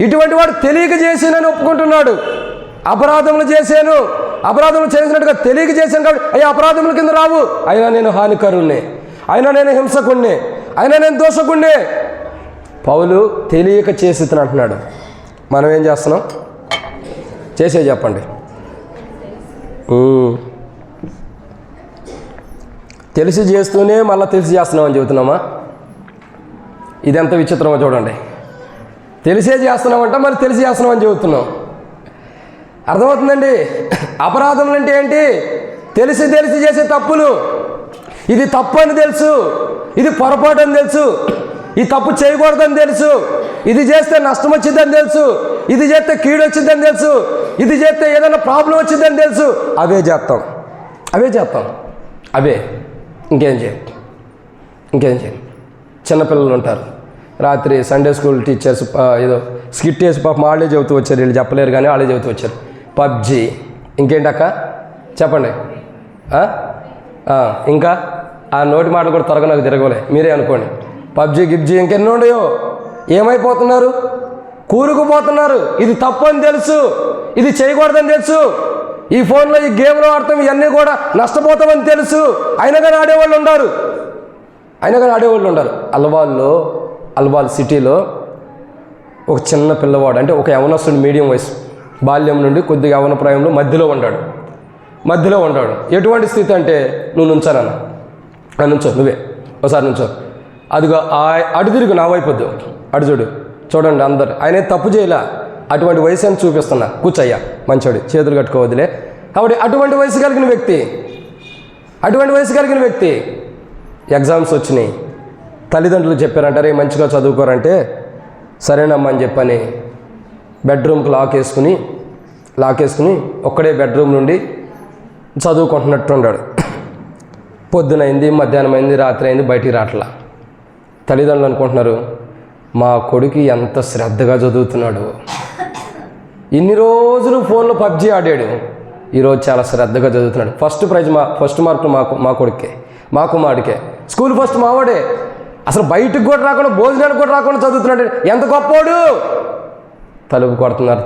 ఇటువంటి వాడు తెలియక చేసినని ఒప్పుకుంటున్నాడు. అపరాధములు చేశాను, అపరాధములు చేసినట్టుగా తెలియక చేశాను కాబట్టి అయ్యా అపరాధముల కింద రావు. అయినా నేను హానికరుణ్ణి, అయినా నేను హింసకుణ్ణి, అయినా నేను దోషకుణ్ణి. పౌలు తెలియక చేసితను అంటున్నాడు. మనం ఏం చేస్తున్నాం? చేసే చెప్పండి. తెలిసి చేస్తూనే మళ్ళీ తెలిసి చేస్తున్నామని చెబుతున్నామా? ఇదెంత విచిత్రమో చూడండి. తెలిసే చేస్తున్నామంట, మరి తెలిసి చేస్తున్నామని చెబుతున్నాం. అర్థమవుతుందండి? అపరాధములు అంటే ఏంటి? తెలిసి తెలిసి చేసే తప్పులు. ఇది తప్పు అని తెలుసు, ఇది పొరపాటు అని తెలుసు, ఈ తప్పు చేయకూడదని తెలుసు, ఇది చేస్తే నష్టం వచ్చిందని తెలుసు, ఇది చేస్తే కీడు వచ్చిందని తెలుసు, ఇది చేస్తే ఏదైనా ప్రాబ్లం వచ్చిందని తెలుసు. అవే చేస్తాం. ఇంకేం చేయం. చిన్నపిల్లలు ఉంటారు, రాత్రి సండే స్కూల్ టీచర్స్ ఏదో స్కిట్ వేసి పాపం వాళ్ళే చెబుతూ వచ్చారు, వీళ్ళు చెప్పలేరు కానీ వాళ్ళే చెబుతూ వచ్చారు. పబ్జి, ఇంకేంటి అక్క చెప్పండి. ఇంకా ఆ నోటి మాటలు కూడా త్వరగా నాకు తిరగలే, మీరే అనుకోండి. పబ్జి గిబ్జి ఇంకెన్నో ఉన్నాయో. ఏమైపోతున్నారు? కూరుకుపోతున్నారు. ఇది తప్పు అని తెలుసు, ఇది చేయకూడదని తెలుసు, ఈ ఫోన్లో ఈ గేమ్లో ఆడతాం, ఇవన్నీ కూడా నష్టపోతామని తెలుసు, అయినా కానీ ఆడేవాళ్ళు ఉన్నారు. అల్వాల్ సిటీలో ఒక చిన్న పిల్లవాడు, అంటే ఒక యవనస్తుడు, మీడియం వయసు, బాల్యం నుండి కొద్దిగా యవన ప్రాయంలో మధ్యలో ఉన్నాడు. ఎటువంటి స్థితి అంటే, నువ్వు నుంచానన్నా, నుంచో, నువ్వే ఒకసారి నుంచో, అదిగో అటు తిరుగు, నా వైపొద్దు, అటు చూడండి అందరు. ఆయన తప్పు చేయలే, అటువంటి వయసు అని చూపిస్తున్నా, కూర్చోయ్యా మంచోడు, చేతులు కట్టుకోవద్దులే. కాబట్టి అటువంటి వయసు కలిగిన వ్యక్తి ఎగ్జామ్స్ వచ్చినాయి, తల్లిదండ్రులు చెప్పారంటారే మంచిగా చదువుకోరంటే సరేనమ్మా అని చెప్పని బెడ్రూమ్కి లాక్ వేసుకుని ఒక్కడే బెడ్రూమ్ నుండి చదువుకుంటున్నట్టున్నాడు. పొద్దునైంది, మధ్యాహ్నం అయింది, రాత్రి అయింది, బయటికి రావట్లా. తల్లిదండ్రులు అనుకుంటున్నారు, మా కొడుకు ఎంత శ్రద్ధగా చదువుతున్నాడు, ఇన్ని రోజులు ఫోన్లో పబ్జి ఆడాడు, ఈరోజు చాలా శ్రద్ధగా చదువుతున్నాడు. ఫస్ట్ మార్కులు మా కొడుకే, మా కుమారుడికే, స్కూల్ ఫస్ట్ మావాడే, అసలు బయటకు కూడా రాకుండా, భోజనానికి కూడా రాకుండా చదువుతున్నాడు, ఎంత గొప్పోడు. తలుపు కొడుతున్నారు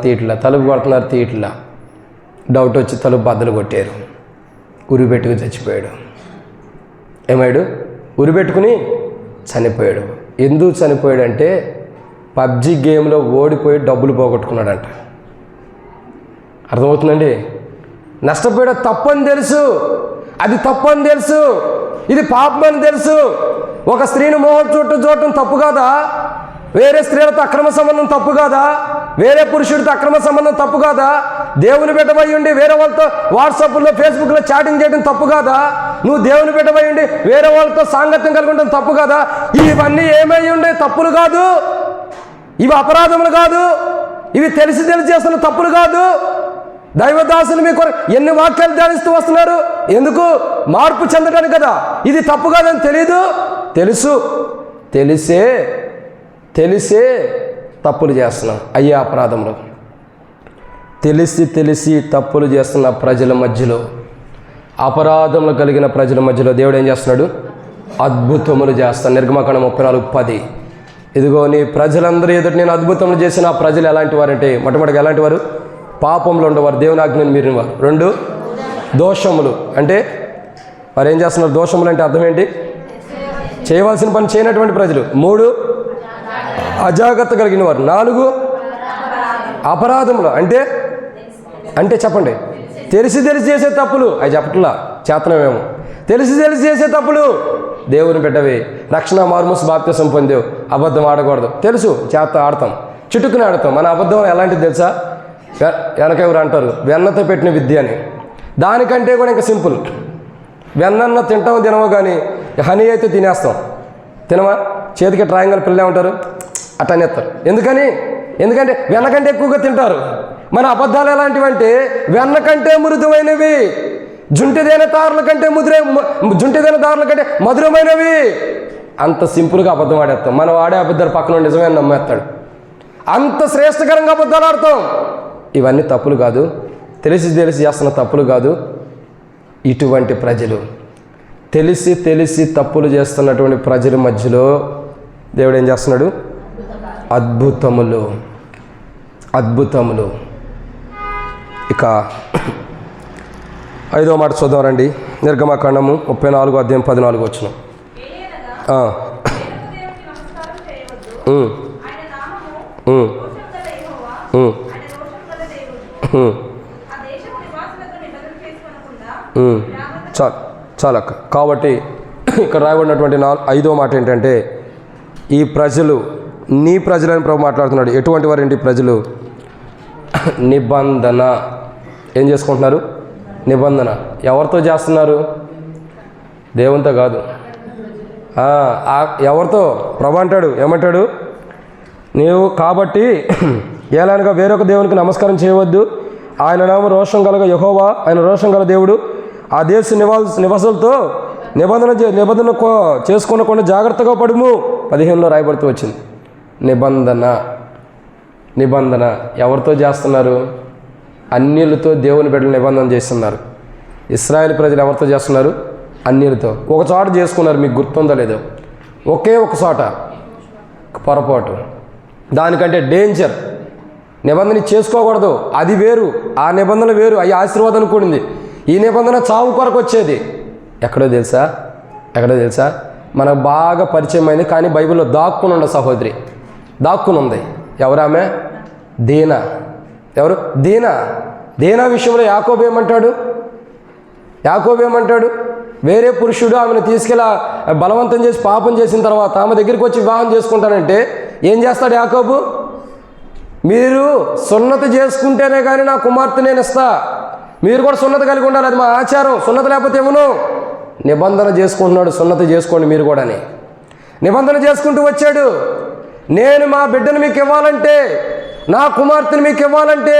తీట్లా. డౌట్ వచ్చి తలుపు బద్దలు కొట్టారు. ఉరిపెట్టుకు చచ్చిపోయాడు. ఏమయ్యాడు? ఉరిపెట్టుకుని చనిపోయాడు. ఎందుకు చనిపోయాడంటే పబ్జి గేమ్లో ఓడిపోయి డబ్బులు పోగొట్టుకున్నాడంట. అర్థమవుతుందండి? నష్టపోయాడు. తప్పని తెలుసు, అది తప్పని తెలుసు, ఇది పాపం అని తెలుసు. ఒక స్త్రీని మోహం చూడటం తప్పు కాదా? వేరే స్త్రీలతో అక్రమ సంబంధం తప్పు కాదా? వేరే పురుషుడితో అక్రమ సంబంధం తప్పు కాదా? దేవుని బిడ్డవై ఉండి వేరే వాళ్ళతో వాట్సాప్లో ఫేస్బుక్లో చాటింగ్ చేయడం తప్పు కాదా? నువ్వు దేవుని బిడ్డవై ఉండి వేరే వాళ్ళతో సాంగత్యం కలిగి ఉండడం తప్పు కాదా? ఇవన్నీ ఏమై ఉండే తప్పులు కాదు, ఇవి అపరాధములు కాదు, ఇవి తెలిసి చేస్తున్న తప్పులు కాదు. దైవదాసులు మీ కొరకు ఎన్ని వాక్యాలు ధ్యానిస్తూ వస్తున్నారు, ఎందుకు? మార్పు చెందడానికి కదా. ఇది తప్పు కాదని తెలుసు, తెలిసే తప్పులు చేస్తున్నాం. అయ్యే అపరాధంలో తెలిసి తప్పులు చేస్తున్న ప్రజల మధ్యలో, అపరాధములు కలిగిన ప్రజల మధ్యలో దేవుడు ఏం చేస్తున్నాడు? అద్భుతములు చేస్తాను. నిర్గమకాండం 34:10. ఇదిగో నీ ప్రజలందరూ ఎదుటి నేను అద్భుతములు చేసిన ఆ ప్రజలు ఎలాంటి వారంటే, మొట్టమొదటిగా ఎలాంటి వారు? పాపంలో ఉండేవారు, దేవుని ఆజ్ఞను మీరిన వారు. 2 దోషములు, అంటే వారు ఏం చేస్తున్నారు? దోషములు అంటే అర్థం ఏంటి? చేయవలసిన పని చేయనటువంటి ప్రజలు. 3 అజాగ్రత్త కలిగిన వారు. 4 అపరాధములు, అంటే చెప్పండి, తెలిసి చేసే తప్పులు. అవి చెప్పట్లా, చేతనమేమో. తెలిసి చేసే తప్పులు. దేవుని బిడ్డవే, రక్షణ మారుమూసు బాప్తిసం పొందేవు, అబద్ధం ఆడకూడదు తెలుసు, ఆడతాం, చుట్టుకుని ఆడతాం. మన అబద్ధం ఎలాంటిది తెలుసా? వెనక ఎవరు అంటారు వెన్నతో పెట్టిన విద్య అని. దానికంటే కూడా ఇంకా సింపుల్. వెన్నన్న తింటాం తినమో కానీ హనీ అయితే తినమా? చేతికి ట్రయాంగిల్ పిల్లలే ఉంటారు, అట్లా అనేస్తారు. ఎందుకంటే వెన్నకంటే ఎక్కువగా తింటారు. మన అబద్ధాలు ఎలాంటివంటే వెన్న కంటే మృదువైనవి, జుంటిదైన దారుల కంటే మధురమైనవి. అంత సింపుల్గా అబద్ధం ఆడేస్తాం. మనం ఆడే అబద్ధాలు పక్కన నిజమైన నమ్మేస్తాడు. అంత శ్రేష్టకరంగా అబద్ధాలు ఆడతాం. ఇవన్నీ తప్పులు కాదు, తెలిసి చేస్తున్న తప్పులు కాదు. ఇటువంటి ప్రజలు, తెలిసి తప్పులు చేస్తున్నటువంటి ప్రజల మధ్యలో దేవుడు ఏం చేస్తున్నాడు? అద్భుతములు. ఇక 5వ మాట చూద్దాం రండి. నిర్గమకాండము 34 అధ్యాయం 14 వచనం. చాలక్క. కాబట్టి ఇక్కడ రాయబడినటువంటి 5వ మాట ఏంటంటే, ఈ ప్రజలు నీ ప్రజలని ప్రభు మాట్లాడుతున్నాడు. ఎటువంటి వారేంటి ప్రజలు? నిబంధన ఏం చేసుకుంటున్నారు? నిబంధన. ఎవరితో చేస్తున్నారు? దేవునితో కాదు. ఎవరితో? ప్రభు అంటాడు, ఏమంటాడు? నీవు కాబట్టి ఏలానగా వేరొక దేవునికి నమస్కారం చేయవద్దు. ఆయన నామం రోషం కలగ యెహోవా, ఆయన రోషం గల దేవుడు. ఆ దేశ నివాసులతో నిబంధన చేసుకునకుండా జాగ్రత్తగా పడుము. 15లో రాయబడుతూ వచ్చింది. నిబంధన ఎవరితో చేస్తున్నారు? అన్యులతో దేవుని బిడ్డలు నిబంధన చేస్తున్నారు. ఇశ్రాయేల్ ప్రజలు ఎవరితో చేస్తున్నారు? అన్యులతో. ఒక చోట చేసుకున్నారు, మీకు గుర్తుందో లేదో, ఒకే ఒక చోట. పొరపాటు. దానికంటే డేంజర్. నిబంధన చేసుకోకూడదు, అది వేరు. ఆ నిబంధన వేరు, అవి ఆశీర్వాదం కూడింది. ఈ నిబంధన చావు కొరకు వచ్చేది. ఎక్కడో తెలుసా? మనకు బాగా పరిచయం అయింది, కానీ బైబిల్లో దాక్కుని ఉండ సహోదరి, దాక్కుని ఉంది. ఎవరామె? దీనా. ఎవరు? దీనా విషయంలో యాకోబు ఏమంటాడు? వేరే పురుషుడు ఆమెను తీసుకెళ్ళి బలవంతం చేసి పాపం చేసిన తర్వాత ఆమె దగ్గరికి వచ్చి వివాహం చేసుకుంటానంటే ఏం చేస్తాడు యాకోబు? మీరు సున్నతి చేసుకుంటేనే కానీ నా కుమార్తె నేను ఇస్తా, మీరు కూడా సున్నతి కలిగి ఉండాలి, అది మా ఆచారం, సున్నతి లేకపోతే ఏమను. నిబంధన చేసుకుంటున్నాడు, సున్నతి చేసుకోండి మీరు కూడా అని నిబంధన చేసుకుంటూ వచ్చాడు. నేను మా బిడ్డను మీకు ఇవ్వాలంటే, నా కుమార్తెను మీకు ఇవ్వాలంటే,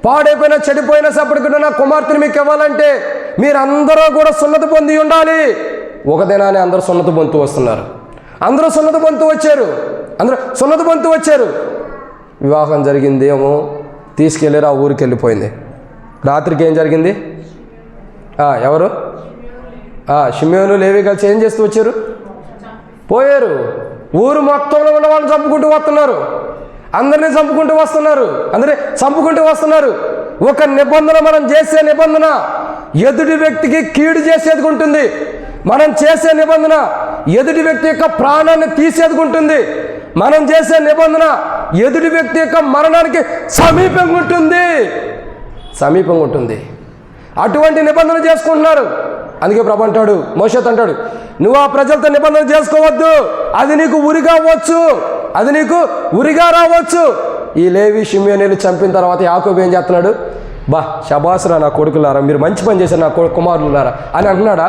పాడైపోయినా చెడిపోయినా సప్పటికుండా నా కుమార్తెను మీకు ఇవ్వాలంటే మీరందరూ కూడా సున్నతి పొంది ఉండాలి. ఒక దినాన్ని అందరూ సున్నతి పొందుతూ వస్తున్నారు. అందరూ సున్నతి పొందుతూ వచ్చారు. వివాహం జరిగింది ఏమో, తీసుకెళ్ళారు, ఆ ఊరికి వెళ్ళిపోయింది. రాత్రికి ఏం జరిగింది? ఎవరు? షిమ్యోను లేవి కలిసి ఏం చేస్తూ వచ్చారు? పోయారు. ఊరు మొత్తంలో ఉన్న వాళ్ళని చంపుకుంటూ వస్తున్నారు. అందరినీ చంపుకుంటూ వస్తున్నారు. ఒక నిబంధన, మనం చేసే నిబంధన ఎదుటి వ్యక్తికి కీడు చేసేది ఉంటుంది. మనం చేసే నిబంధన ఎదుటి వ్యక్తి యొక్క ప్రాణాన్ని తీసేది ఉంటుంది. మనం చేసే నిబంధన ఎదుటి వ్యక్తి యొక్క మరణానికి సమీపంగా ఉంటుంది. అటువంటి నిబంధన చేసుకుంటున్నారు. అందుకే ప్రభు అంటాడు, మోషేతో అంటాడు, నువ్వు ఆ ప్రజలతో నిబంధన చేసుకోవద్దు, అది నీకు ఉరిగా రావచ్చు. ఈ లేవి షిమ్యోనీలు చంపిన తర్వాత యాకోబు ఏం చేస్తున్నాడు? శబాసురా నా కొడుకులారా, మీరు మంచి పని చేశారు నా కుమారులారా అని అంటున్నారా?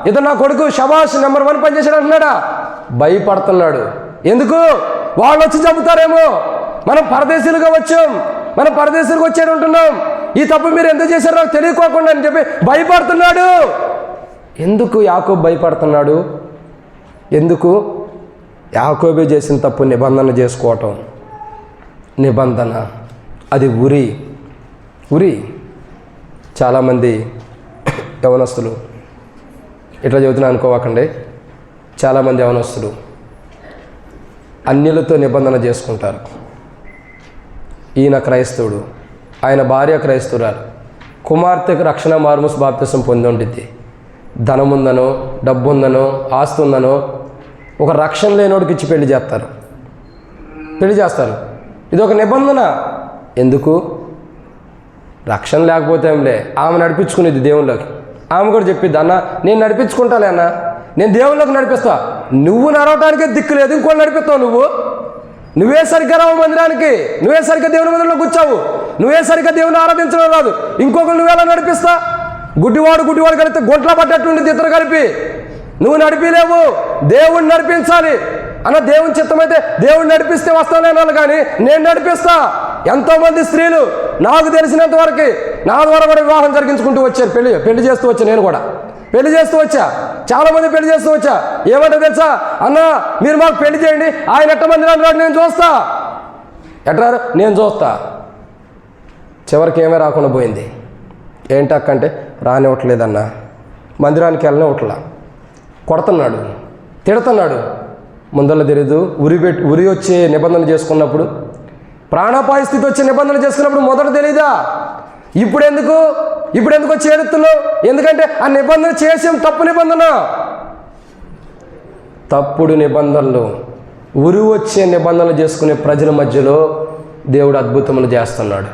ఇతను నా కొడుకు షబాష్ నెంబర్ 1 పని చేశాడు అంటున్నాడా? భయపడుతున్నాడు. ఎందుకు? వాళ్ళు వచ్చి చంపుతారేమో, మనం పరదేశీలుగా వచ్చాడు ఉంటున్నాం, ఈ తప్పు మీరు ఎందుకు చేశారో నాకు తెలియకోకుండా అని చెప్పి భయపడుతున్నాడు. ఎందుకు యాకోబు భయపడుతున్నాడు? ఎందుకు? యాకోబే చేసిన తప్పు నిబంధన చేసుకోవటం. నిబంధన అది ఉరి. చాలామంది యవనస్తులు, ఇట్లా చెబుతున్నా అనుకోవకండి, చాలామంది యవనస్తులు అన్యులతో నిబంధన చేసుకుంటారు. ఈయన క్రైస్తవుడు, ఆయన భార్య క్రైస్తవురాలు, కుమార్తెకు రక్షణ మార్మూసు బాప్తిసం పొంది ఉంటుంది. ధనం ఉందనో, డబ్బు ఉందనో, ఆస్తి ఉందనో ఒక రక్షణ లేనోడికి ఇచ్చి పెళ్లి చేస్తారు. ఇది ఒక నిబంధన. ఎందుకు? రక్షణ లేకపోతే ఏంలే, ఆమె నడిపించుకునేది దేవుళ్ళకి. ఆమె కూడా చెప్పిద్ది, అన్న నేను నడిపించుకుంటాలే అన్న, నేను దేవుళ్ళకి నడిపిస్తా. నువ్వు నడవటానికే దిక్కు లేదు, ఇంకోటి నడిపిస్తావు. నువ్వే సరిగ్గా రావు మందిరానికి, నువ్వే సరిగ్గా దేవుని మందిరంలో కూర్చావు, నువ్వే సరిగ్గా దేవుని ఆరాధించడం రాదు, ఇంకొకరు నువ్వెలా నడిపిస్తా? గుడ్డివాడు కలిపితే గొంట్ల పడ్డట్టుండి ఇద్దరు కలిపి నువ్వు నడిపిలేవు. దేవుణ్ణి నడిపించాలి అన్న. దేవుని చిత్తమైతే దేవుణ్ణి నడిపిస్తే వస్తానన్నాను, కానీ నేను నడిపిస్తా. ఎంతోమంది స్త్రీలు నాకు తెలిసినంత వరకు నా ద్వారా కూడా వివాహం జరిగించుకుంటూ వచ్చారు, పెళ్లి చేస్తూ వచ్చా. నేను కూడా పెళ్లి చేస్తూ వచ్చా, చాలామంది పెళ్లి చేస్తూ వచ్చా. ఏమంటే తెలుసా? అన్న మీరు మాకు పెళ్లి చేయండి, ఆయన ఎట్టమంది రాడు, నేను చూస్తా. ఎట్రారు? నేను చూస్తా. చివరికి ఏమీ రాకుండా పోయింది. ఏంటక్కంటే రానివ్వట్లేదన్న, మందిరానికి వెళ్ళనివ్వట్లా, కొడుతున్నాడు, తిడుతున్నాడు. ముందర తెలియదు. ఉరి వచ్చే నిబంధన చేసుకున్నప్పుడు, ప్రాణాపాయ స్థితి వచ్చే నిబంధన చేసుకున్నప్పుడు మొదట తెలీదా? ఇప్పుడు ఎందుకు చేరుతున్నావు? ఎందుకంటే ఆ నిబంధన చేసాం, తప్పుడు నిబంధనలు, ఉరి వచ్చే నిబంధనలు చేసుకునే ప్రజల మధ్యలో దేవుడు అద్భుతములు చేస్తున్నాడు.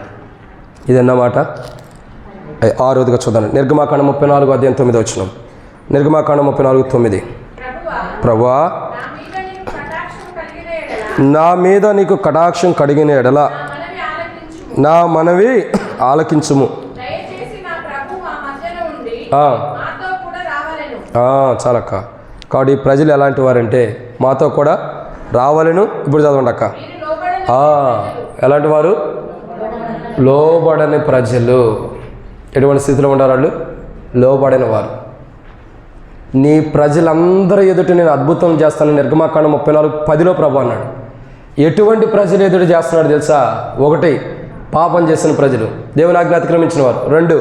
ఇదన్నమాట. 6వదిగా చూద్దాం. నిర్గమాకాండం 34:9. నిర్గమాకాండం 34:9. ప్రభువా, నా మీద నీకు కటాక్షం కలిగిన ఎడల నా మనవి ఆలకించుము. చాలక్క. కాబట్టి ఈ ప్రజలు ఎలాంటి వారంటే మాతో కూడా రావాలను. ఇప్పుడు చదవండి అక్క. ఎలాంటి వారు? లోబడని ప్రజలు. ఎటువంటి స్థితిలో ఉండాలి వాళ్ళు? లోబడని వారు. నీ ప్రజలందరూ ఎదుట నేను అద్భుతం చేస్తాను. నిర్గమాకాండం 34:10 ప్రభు అన్నాడు. ఎటువంటి ప్రజలు ఎదుట చేస్తున్నాడు తెలుసా? 1, పాపం చేసిన ప్రజలు, దేవుని ఆజ్ఞ అతిక్రమించిన వారు. 2,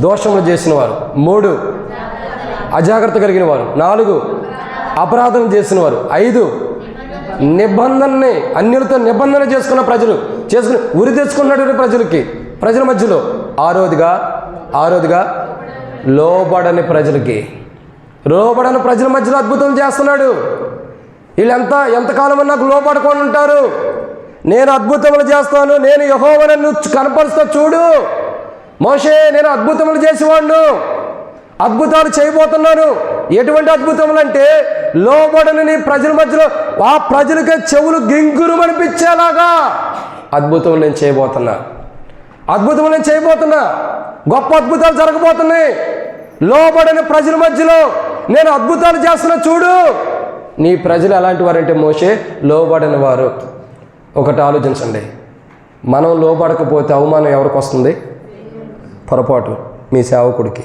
దోషములు చేసిన వారు. 3, అజాగ్రత్త కలిగిన వారు. 4, అపరాధం చేసిన వారు. 5, నిబంధనని అన్యులతో నిబంధన చేసుకున్న ప్రజలు, ఉరి తెచ్చుకున్నటువంటి ప్రజల మధ్యలో. 6వదిగా లోబడని ప్రజల మధ్యలో అద్భుతం చేస్తున్నాడు. వీళ్ళు ఎంతకాలం నాకు లోబడుకొని ఉంటారు? నేను అద్భుతములు చేస్తాను, నేను యెహోవాను నువ్వు కనపరుస్తా చూడు. మోషే, నేను అద్భుతములు చేసేవాడును, అద్భుతాలు చేయబోతున్నాను. ఎటువంటి అద్భుతములు అంటే లోబడని నీ ప్రజల మధ్యలో ఆ ప్రజలకే చెవులు గింగురు అనిపించేలాగా అద్భుతములు నేను చేయబోతున్నా. గొప్ప అద్భుతాలు జరగబోతున్నాయి. లోబడని ప్రజల మధ్యలో నేను అద్భుతాలు చేస్తున్నా చూడు. నీ ప్రజలు ఎలాంటి వారంటే మోషే, లోబడని వారు. ఒకటి ఆలోచించండి, మనం లోబడకపోతే అవమానం ఎవరికి వస్తుంది? పొరపాటు మీ సేవకుడికి.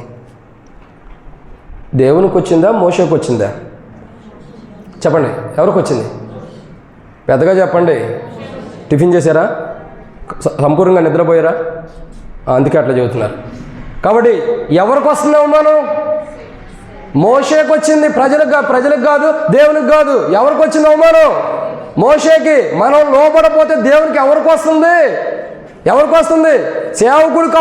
దేవునికి వచ్చిందా, మోషేకి వచ్చిందా? చెప్పండి, ఎవరికి వచ్చింది? పెద్దగా చెప్పండి. టిఫిన్ చేశారా? సంపూర్ణంగా నిద్రపోయారా? అందుకే అట్లా చెబుతున్నారు. కాబట్టి ఎవరికి వస్తుంది అవమానం? మోషేకి వచ్చింది, ప్రజలకు కాదు, దేవునికి కాదు. ఎవరికి వచ్చింది అవమానం? మోషేకి. మనం లోబడపోతే దేవునికి ఎవరికి వస్తుంది? సేవకుడికి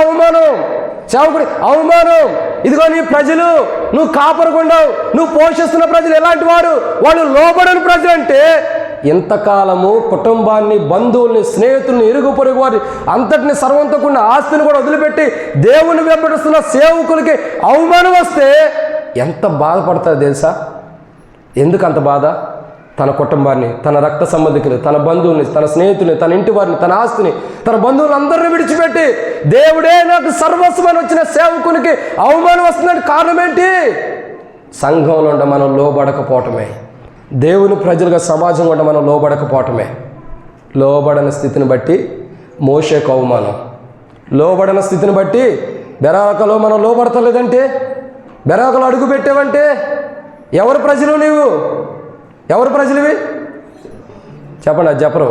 అవమానం. ఇదిగో నీ ప్రజలు, నువ్వు కాపరకుండావు, నువ్వు పోషిస్తున్న ప్రజలు ఎలాంటి వారు? వాళ్ళు లోబడని ప్రజలు. అంటే ఇంతకాలము కుటుంబాన్ని, బంధువుల్ని, స్నేహితుల్ని, ఇరుగు పొరుగు వారి అంతటిని, సర్వంతో కూడిన ఆస్తిని కూడా వదిలిపెట్టి దేవుని వెంబడిస్తున్న సేవకులకి అవమానం వస్తే ఎంత బాధపడతారో తెలుసా? ఎందుకు అంత బాధ? తన కుటుంబాన్ని, తన రక్త సంబంధికులు, తన బంధువుల్ని, తన స్నేహితుల్ని, తన ఇంటి వారిని, తన ఆస్తిని, తన బంధువులందరినీ విడిచిపెట్టి దేవుడే నాకు సర్వస్వమని వచ్చిన సేవకునికి అవమానం వస్తుందంటే కారణం ఏంటి? సంఘంలో ఉండ మనం లోబడకపోవటమే. దేవుని ప్రజలుగా సమాజం ఉండ మనం లోబడకపోవటమే. లోబడని స్థితిని బట్టి మోషేకు అవమానం. లోబడని స్థితిని బట్టి బెరాకలో మనం లోబడతలేదంటే, బెరాకలో అడుగు పెట్టావంటే ఎవరు ప్రజలు? ఎవరు ప్రజలువి? చెప్పండి. అది చెప్పరు.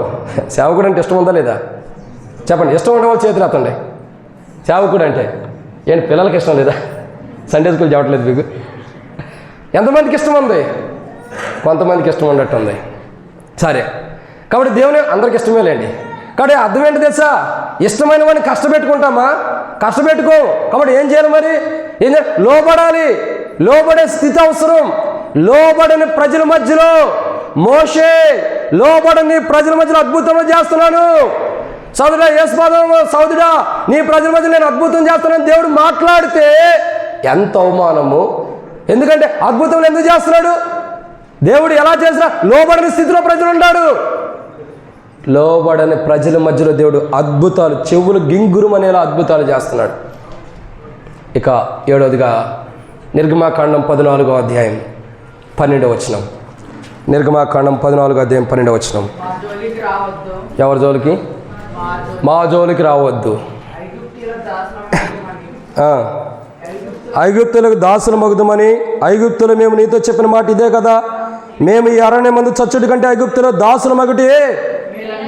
సేవకుడు అంటే ఇష్టం ఉందా లేదా? చెప్పండి. ఇష్టం ఉండే వాళ్ళు చేతులు ఎత్తండి. సేవకుడు అంటే ఏంటి? పిల్లలకి ఇష్టం లేదా? సండే స్కూల్ చెప్పట్లేదు మీకు? ఎంతమందికి ఇష్టం ఉంది? కొంతమందికి ఇష్టం ఉండట్టుంది. సరే, కాబట్టి దేవుని అందరికి ఇష్టమే లేండి. కాబట్టి అర్థం ఏంటి తెలుసా? ఇష్టమైన వాడిని కష్టపెట్టుకుంటామా? కష్టపెట్టుకో. కాబట్టి ఏం చేయాలి మరి? లోబడాలి. లోబడే స్థితి అవసరం. లోబడని ప్రజల మధ్యలో మోషే, లోబడని ప్రజల మధ్యలో అద్భుతంలో చేస్తున్నాను. సౌదుడా, సౌదుడా, నీ ప్రజల మధ్య నేను అద్భుతం చేస్తున్నాను దేవుడు మాట్లాడితే ఎంత అవమానము. ఎందుకంటే అద్భుతం ఎందుకు చేస్తున్నాడు? దేవుడు ఎలా చేసినా లోబడని స్థితిలో ప్రజలు ఉన్నాడు. లోబడని ప్రజల మధ్యలో దేవుడు అద్భుతాలు, చెవులు గింగురుమనేలా అద్భుతాలు చేస్తున్నాడు. ఇక 7వదిగా నిర్గమాకాండం 14:12. నిర్గమాకాండం 14:12. ఎవరి జోలికి? మా జోలికి రావద్దు. ఐగుప్తులకు దాసులు మగుదమని, ఐగుప్తులు మేము నీతో చెప్పిన మాట ఇదే కదా, మేము ఈ అరణ్య మందు చచ్చుడి కంటే ఐగుప్తులో దాసులు మగుటి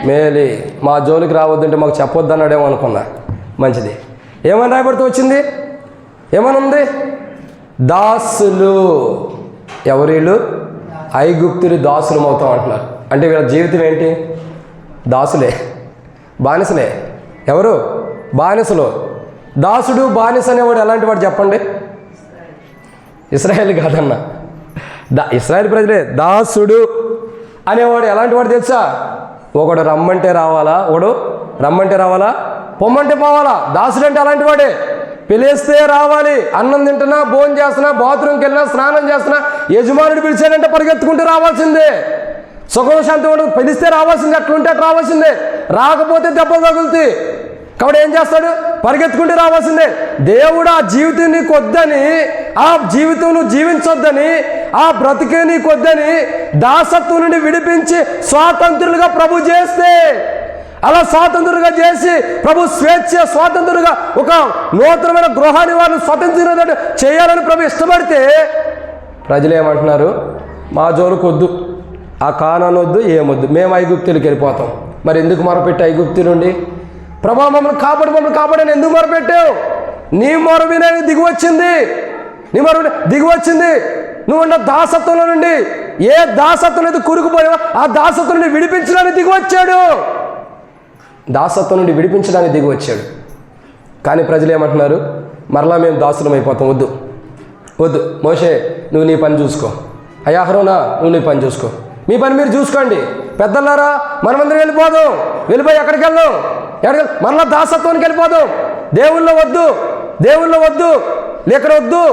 మేలే. మా జోలికి రావద్దంటే మాకు చెప్పొద్దు అన్నాడేమో అనుకున్నా. మంచిది. ఏమని రాయబడితే వచ్చింది? ఏమనుంది? దాసులు. ఎవరు వీళ్ళు? ఐగుప్తులు దాసులు అవుతాం అంటున్నారు. అంటే వీళ్ళ జీవితం ఏంటి? దాసులే, బానిసలే. ఎవరు? బానిసలు. దాసుడు బానిస అనేవాడు ఎలాంటి వాడు చెప్పండి? ఇశ్రాయేల్ కాదన్న, ఇశ్రాయేల్ ప్రజలే. దాసుడు అనేవాడు ఎలాంటి వాడు తెలుసా? ఒకడు రమ్మంటే రావాలా, పొమ్మంటే పోవాలా. దాసుడు అంటే అలాంటి వాడే. పిలిస్తే రావాలి. అన్నం తింటున్నా, భోజనం చేస్తున్నా, బాత్రూమ్కి వెళ్ళినా, స్నానం చేస్తున్నా, యజమానుడు పిలిచాడంటే పరిగెత్తుకుంటూ రావాల్సిందే. సుఖం శాంతి ఉండదు. పిలిస్తే రావాల్సిందే, అట్లుంటే అట్లా రావాల్సిందే. రాకపోతే దెబ్బలు తగులుతాయి. కాబట్టి ఏం చేస్తాడు? పరిగెత్తుకుంటూ రావాల్సిందే. దేవుడు ఆ జీవితం నీకు వద్దని, ఆ జీవితం నువ్వు జీవించొద్దని, ఆ బ్రతికే నీకు వద్దని దాసత్వం నుండి విడిపించి స్వాతంత్రులుగా ప్రభు చేస్తే, అలా స్వాతంత్రులుగా చేసి ప్రభు స్వాతంత్రులుగా ఒక నూతనమైన గృహాన్ని వారిని స్వతంత్రంగా చేయాలని ప్రభు ఇష్టపడితే, ప్రజలు ఏమంటున్నారు? మా జోలికి వద్దు, ఆ కానాను వద్దు, ఏమొద్దు, మేము ఐగుప్తులకి వెళ్ళిపోతాం. మరి ఎందుకు మొరపెట్టి ఐగుప్తు నుండి? ప్రభా మమ్మల్ని కాపాడని ఎందుకు మొరపెట్టావు? నీ మొర వినని దిగివచ్చింది. నువ్వు ఉన్న దాసత్వంలో నుండి, ఏ దాసత్వం అయితే కురుకుపోయావో ఆ దాసత్వం నుండి విడిపించడానికి దిగివచ్చాడు. కానీ ప్రజలు ఏమంటున్నారు? మరలా మేము దాసులం అయిపోతాం, వద్దు మోషే నువ్వు నీ పని చూసుకో, అయ్యా అహరోనా నువ్వు నీ పని చూసుకో, మీ పని మీరు చూసుకోండి, పెద్దలారా మనమందరం వెళ్ళిపోయి ఎక్కడికి వెళ్దాం, మరలా దాసత్వానికి వెళ్ళిపోదాం. దేవుళ్ళో వద్దు, ఇక్కడ వద్దు.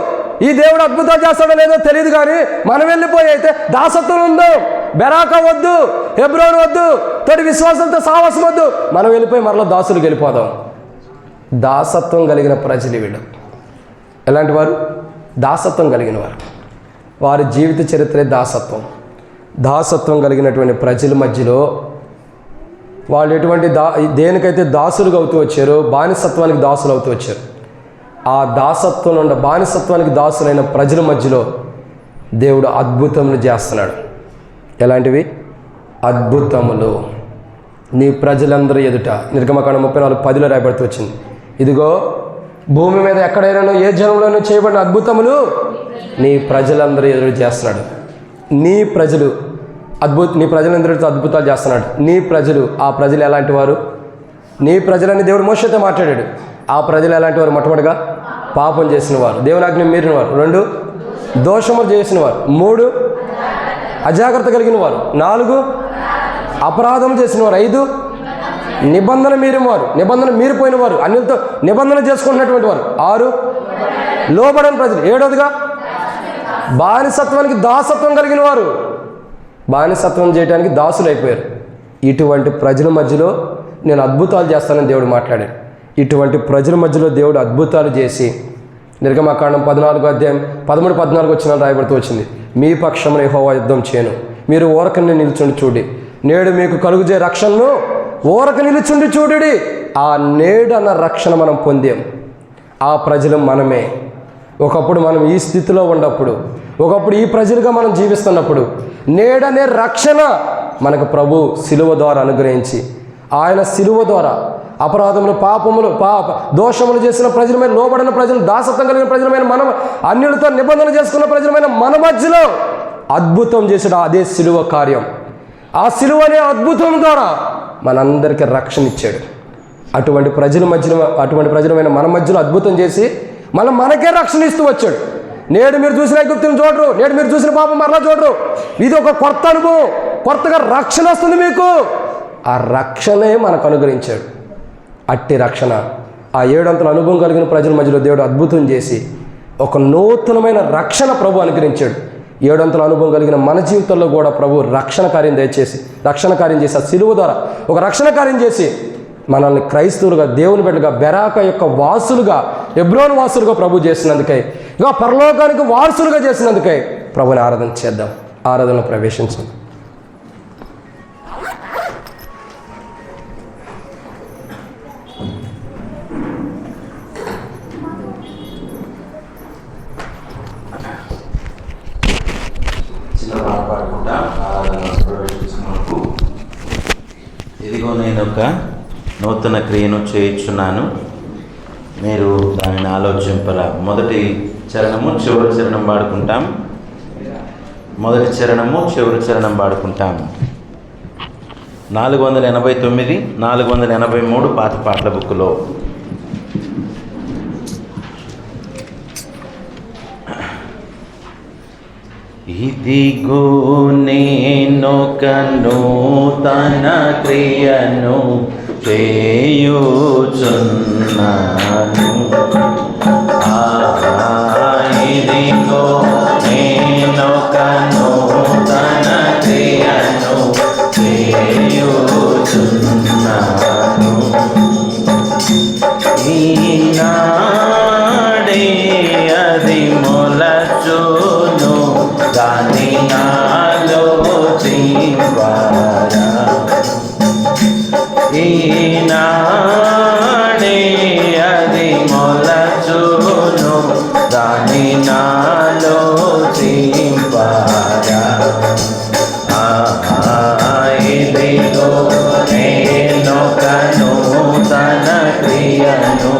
ఈ దేవుడు అద్భుతాలు చేస్తాడో లేదో తెలియదు, కానీ మనం వెళ్ళిపోయి అయితే దాసత్వం ఉందో. బెరాకా వద్దు, హెబ్రోన్ వద్దు, తోటి విశ్వాసంతో సాహసం వద్దు, మనం వెళ్ళిపోయి మరలా దాసులకు వెళ్ళిపోదాం. దాసత్వం కలిగిన ప్రజలు వీళ్ళు. ఎలాంటి వారు? దాసత్వం కలిగిన వారు. వారి జీవిత చరిత్రే దాసత్వం కలిగినటువంటి ప్రజల మధ్యలో వాళ్ళు ఎటువంటి దేనికైతే దాసులుగా అవుతూ వచ్చారో, బానిసత్వానికి దాసులు అవుతూ వచ్చారు. ఆ దాసత్వం నుండి బానిసత్వానికి దాసులైన ప్రజల మధ్యలో దేవుడు అద్భుతములు చేస్తున్నాడు. ఎలాంటివి అద్భుతములు? నీ ప్రజలందరూ ఎదుట, నిర్గమకాండం 34:10 రాయబడుతూ వచ్చింది, ఇదిగో భూమి మీద ఎక్కడైనా ఏ జనంలోనూ చేయబడిన అద్భుతములు నీ ప్రజలందరూ ఎదురు చేస్తున్నాడు. నీ ప్రజలందరితో అద్భుతాలు చేస్తున్నాడు. ఆ ప్రజలు ఎలాంటి వారు? నీ ప్రజలని దేవుడు మోషేతో మాట్లాడాడు. ఆ ప్రజలు ఎలాంటి వారు? మొట్టమొదటిగా పాపం చేసిన వారు, దేవుని ఆజ్ఞ మీరిన వారు. 2 దోషములు చేసిన వారు. 3 అజాగ్రత్త కలిగిన వారు. 4 అపరాధం చేసిన వారు. 5 నిబంధన మీరిపోయిన వారు, అన్యులతో నిబంధన చేసుకుంటున్నటువంటి వారు. 6 లోబడని ప్రజలు. 7వదిగా బానిసత్వానికి దాసత్వం కలిగిన వారు, బానిసత్వం చేయడానికి దాసులు అయిపోయారు. ఇటువంటి ప్రజల మధ్యలో నేను అద్భుతాలు చేస్తానని దేవుడు మాట్లాడాడు. ఇటువంటి ప్రజల మధ్యలో దేవుడు అద్భుతాలు చేసి, నిర్గమకాండం 14:13-14 రాయబడుతూ వచ్చింది, మీ పక్షమున యెహోవా యుద్ధం చేయను, మీరు ఊరకని నిలుచుండి చూడి, నేడు మీకు కలుగుజే రక్షణను ఊరక నిలుచుండి చూడుడి. ఆ నేడు అన్న రక్షణ మనం పొందాం. ఆ ప్రజలు మనమే. ఒకప్పుడు మనం ఈ స్థితిలో ఉన్నప్పుడు, ఒకప్పుడు ఈ ప్రజలుగా మనం జీవిస్తున్నప్పుడు, నేడనే రక్షణ మనకు ప్రభు శిలువ ద్వారా అనుగ్రహించి, ఆయన శిలువ ద్వారా అపరాధములు, పాపములు, దోషములు చేసిన ప్రజలమైన, లోబడిన ప్రజలు, దాసత్వం కలిగిన ప్రజలమైన, మనం అన్యులతో నిబంధన చేసుకున్న ప్రజలమైన మన మధ్యలో అద్భుతం చేసిన అదే శిలువ కార్యం. ఆ శిలువ అనే అద్భుతం ద్వారా మనందరికీ రక్షణ ఇచ్చాడు. అటువంటి ప్రజలమైన మన మధ్యలో అద్భుతం చేసి మనకే రక్షణ ఇస్తూ వచ్చాడు. నేడు మీరు చూసిన ఐగుప్తుని చూడరు, నేడు మీరు చూసిన పాపం మరలా చూడరు. ఇది ఒక కొత్త అనుభవం, కొత్తగా రక్షణ వస్తుంది మీకు. ఆ రక్షణే మనకు అనుగ్రహించాడు. అట్టి రక్షణ, ఆ 7 అంతల అనుభవం కలిగిన ప్రజల మధ్యలో దేవుడు అద్భుతం చేసి ఒక నూతనమైన రక్షణ ప్రభు అనుగ్రహించాడు. 7 అంతల అనుభవం కలిగిన మన జీవితంలో కూడా ప్రభు రక్షణ కార్యం చేసి ఆ శిలువ ద్వారా ఒక రక్షణ కార్యం చేసి మనల్ని క్రైస్తవులుగా, దేవుని బిడ్డలుగా, బెరాక యొక్క వాసులుగా, హెబ్రోను వాసులుగా ప్రభు చేసినందుకై, ఇంకా పరలోకానికి వారసులుగా చేసినందుకై ప్రభుని ఆరాధన చేద్దాం. ఆరాధనలో ప్రవేశించండి. ఇదిగో నేను ఒక నూతన క్రియను చేయుచున్నాను, మీరు దానిని ఆలోచింపరా. మొదటి చరణము చివరి చరణం పాడుకుంటాం. 489, 483 పాత పాటల బుక్లో ఇదిగో నేనొక నూతన క్రియను చేయుచున్నాను. ఇదిగో నేనొక నూతన క్రియను చేయుచున్నాను. ఈనాడే అది మొలచును, దాని నాలో జీవారా. ఈనాడే అది మొలచును, దాని నాలో జీవారా. ఇదిగో నేనొక నూతన క్రియను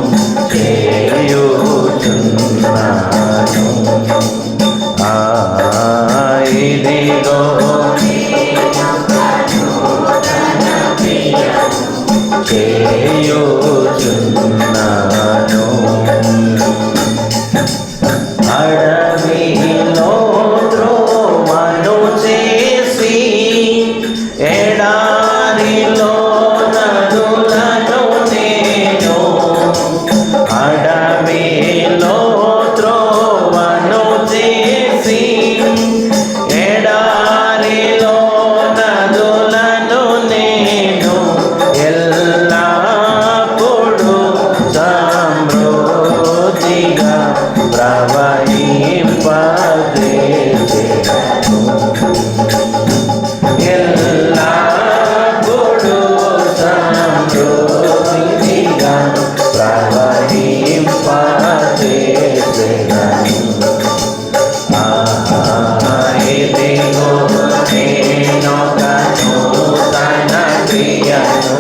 చేయుచున్నాను. ఇదిగో చేయుచున్నాను. అడవిలో త్రోవను చేసి ఎడారిలో నదులను నేను, అడవిలో త్రోవను చేసి ఎడారిలో నదులను నేను, ఎల్లప్పుడూ సమృద్ధిగా ప్రవహింపజేసెదను. ఎల్లప్పుడూ సమృద్ధిగా ప్రవహింపజేసెదను. ఇదిగో నేనొక నూతన క్రియను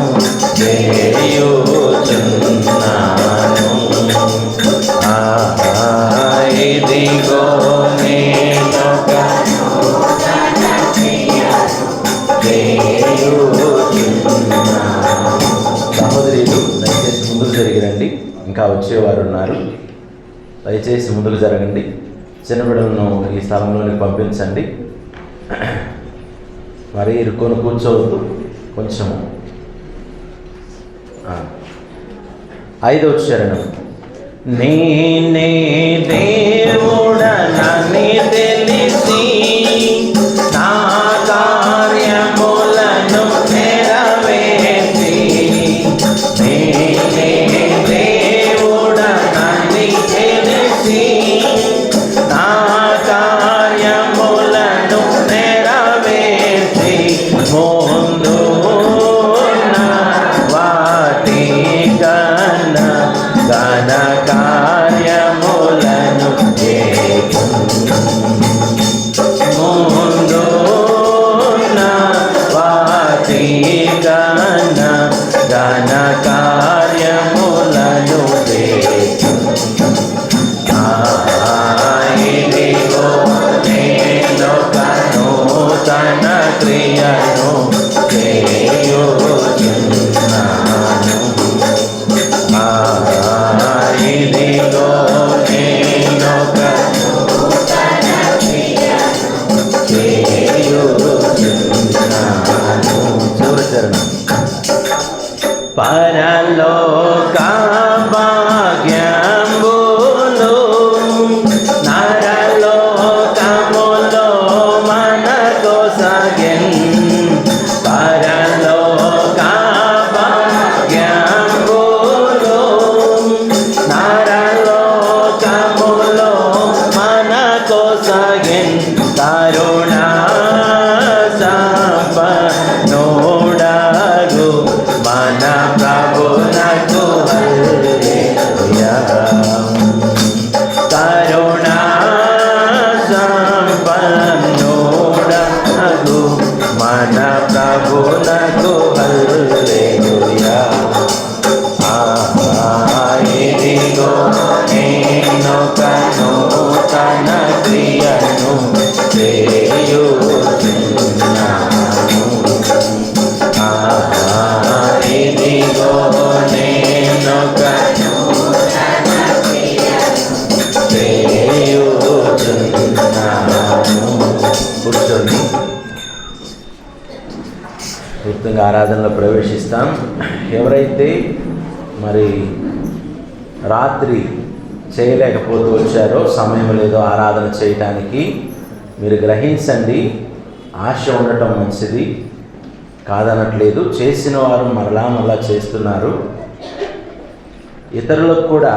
చేయుచున్నాను. ఇదిగో నేనొక నూతన క్రియను చేయుచున్నాను. సహోదరులు దయచేసి ముందుకు జరిగిరండి. ఇంకా వచ్చేవారు ఉన్నారు. దయచేసి ముందుకు జరగండి. చిన్న బిడ్డలను ఈ స్థలంలోనికి పంపించండి. మరీ ఇరుక్కొని కూర్చోవద్దు. కొంచెము 5వ చరణం. నేనే దేవుడనని తెలిసి నా కార్యములను నెరవేర్చి, నేనే దేవుడనని తెలిసి నా కార్యములను నెరవేర్చి, ముందు వాటి కన్నా ఘన కార్యములను ముందు వాటి కన్నా ఘన కార్యములను ఇదిగో నేనొక నూతన క్రియను చేయుచున్నాను. ఇదిగో నేనొక నూతన క్రియను చేయుచున్నాను. చూడచరణం. పరలోక భాగ్యంబులు నరలోకములో మనకు సగెన్. పరలోక భాగ్యంబులు నరలోకములో మనకు సగెన్. కరుణా సంపన్నుడగు మన ప్రభునకు హల్లెలూయా. కరుణా సంపన్నుడగు మన ప్రభునకు హల్లెలూయా. ఇదిగో నేనొక నూతన క్రియను చేయుచున్నాను. ఇదిగో నేనొక నూతన క్రియను చేయుచున్నాను. క్లుప్తంగా ఆరాధనలో ప్రవేశిస్తాం. ఎవరైతే మరి రాత్రి చేయలేకపోతూ వచ్చారో, సమయం లేదో ఆరాధన చేయటానికి, మీరు గ్రహించండి. ఆశ ఉండటం మంచిది కాదనట్లేదు. చేసిన వారు మరలా చేస్తున్నారు. ఇతరులకు కూడా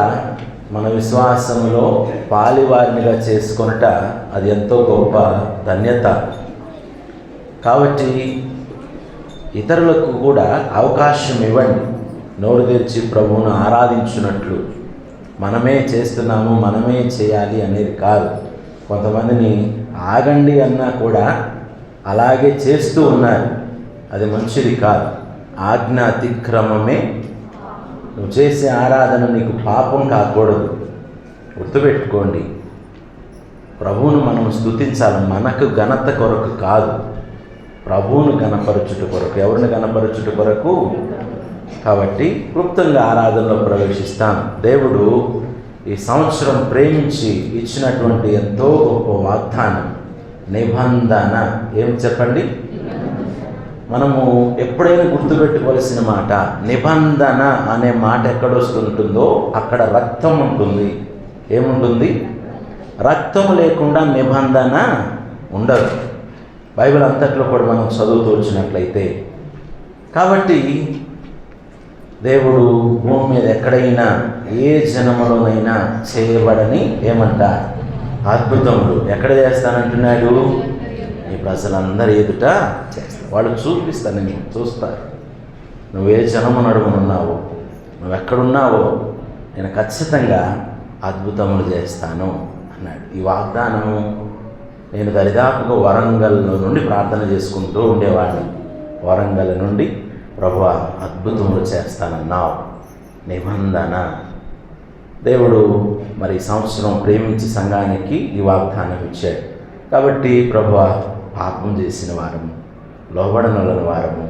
మన విశ్వాసంలో పాలివారినిగా చేసుకొనుట అది ఎంతో గొప్ప ధన్యత. కాబట్టి ఇతరులకు కూడా అవకాశం ఇవ్వండి. నోరు తెరిచి ప్రభువును ఆరాధించున్నట్లు. మనమే చేస్తున్నాము, మనమే చేయాలి అనేది కాదు. కొంతమందిని ఆగండి అన్నా కూడా అలాగే చేస్తూ ఉన్నారు. అది మంచిది కాదు. ఆజ్ఞ అతిక్రమమే. నువ్వు చేసే ఆరాధన నీకు పాపం కాకూడదు. గుర్తుపెట్టుకోండి, ప్రభువును మనం స్తుతించాలి. మనకు ఘనత కొరకు కాదు, ప్రభువును గణపరచుట కొరకు. ఎవరిని గణపరచుట కొరకు? కాబట్టి క్లుప్తంగా ఆరాధనలో ప్రవేశిస్తాం. దేవుడు ఈ సంవత్సరం ప్రేమించి ఇచ్చినటువంటి ఎంతో గొప్ప వాగ్దానం, నిబంధన. ఏం చెప్పండి? మనము ఎప్పుడైనా గుర్తుపెట్టుకోవాల్సిన మాట, నిబంధన అనే మాట ఎక్కడొస్తుంటుందో అక్కడ రక్తం ఉంటుంది. ఏముంటుంది? రక్తం లేకుండా నిబంధన ఉండదు. బైబిల్ అంతట్లో కూడా మనం చదువుతూ వచ్చినట్లయితే. కాబట్టి దేవుడు భూమి మీద ఎక్కడైనా ఏ జనములోనైనా చేయబడని ఏమంట అద్భుతములు ఎక్కడ చేస్తానంటున్నాడు? ఈ ప్రజలందరి ఎదుట చేస్తాను. వాళ్ళు చూపిస్తానని చూస్తారు. నువ్వే జనము నడుమునున్నావో, నువ్వు ఎక్కడున్నావో నేను ఖచ్చితంగా అద్భుతములు చేస్తాను అన్నాడు. ఈ వాగ్దానము నేను దరిదాపుగా వరంగల్ నుండి ప్రార్థన చేసుకుంటూ ఉండేవాడిని. వరంగల్ నుండి ప్రభువా అద్భుతములు చేస్తానన్నావు, నిబంధన. దేవుడు మరి సంవత్సరం ప్రేమించి సంఘానికి ఈ వాగ్దానం ఇచ్చాడు. కాబట్టి ప్రభువా పాపం చేసిన వారము, లోబడనులని వారము,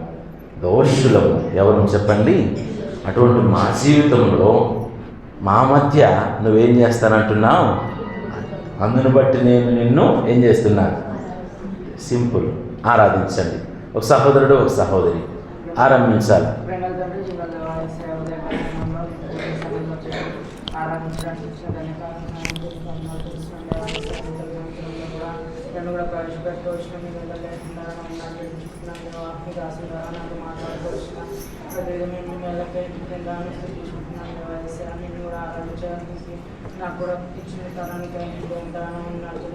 దోషులము ఎవరు చెప్పండి? అటువంటి మా జీవితంలో మా మధ్య నువ్వేం చేస్తానంటున్నావు? అందును బట్టి నేను నిన్ను ఏం చేస్తున్నాను? సింపుల్. ఆరాధించండి. ఒక సహోదరుడు, ఒక సహోదరి ఆరంభించాలి. నన్ను కూడా ప్రవేశపెట్టవచ్చిన మీరు మాట్లాడుకోవచ్చు. ప్రతిదీ మేము మేళకై తీసుకుంటున్నాను. నేను కూడా ఆరాధించడానికి నాకు కూడా ఇచ్చిన తరానికి దానం ఉన్నట్టు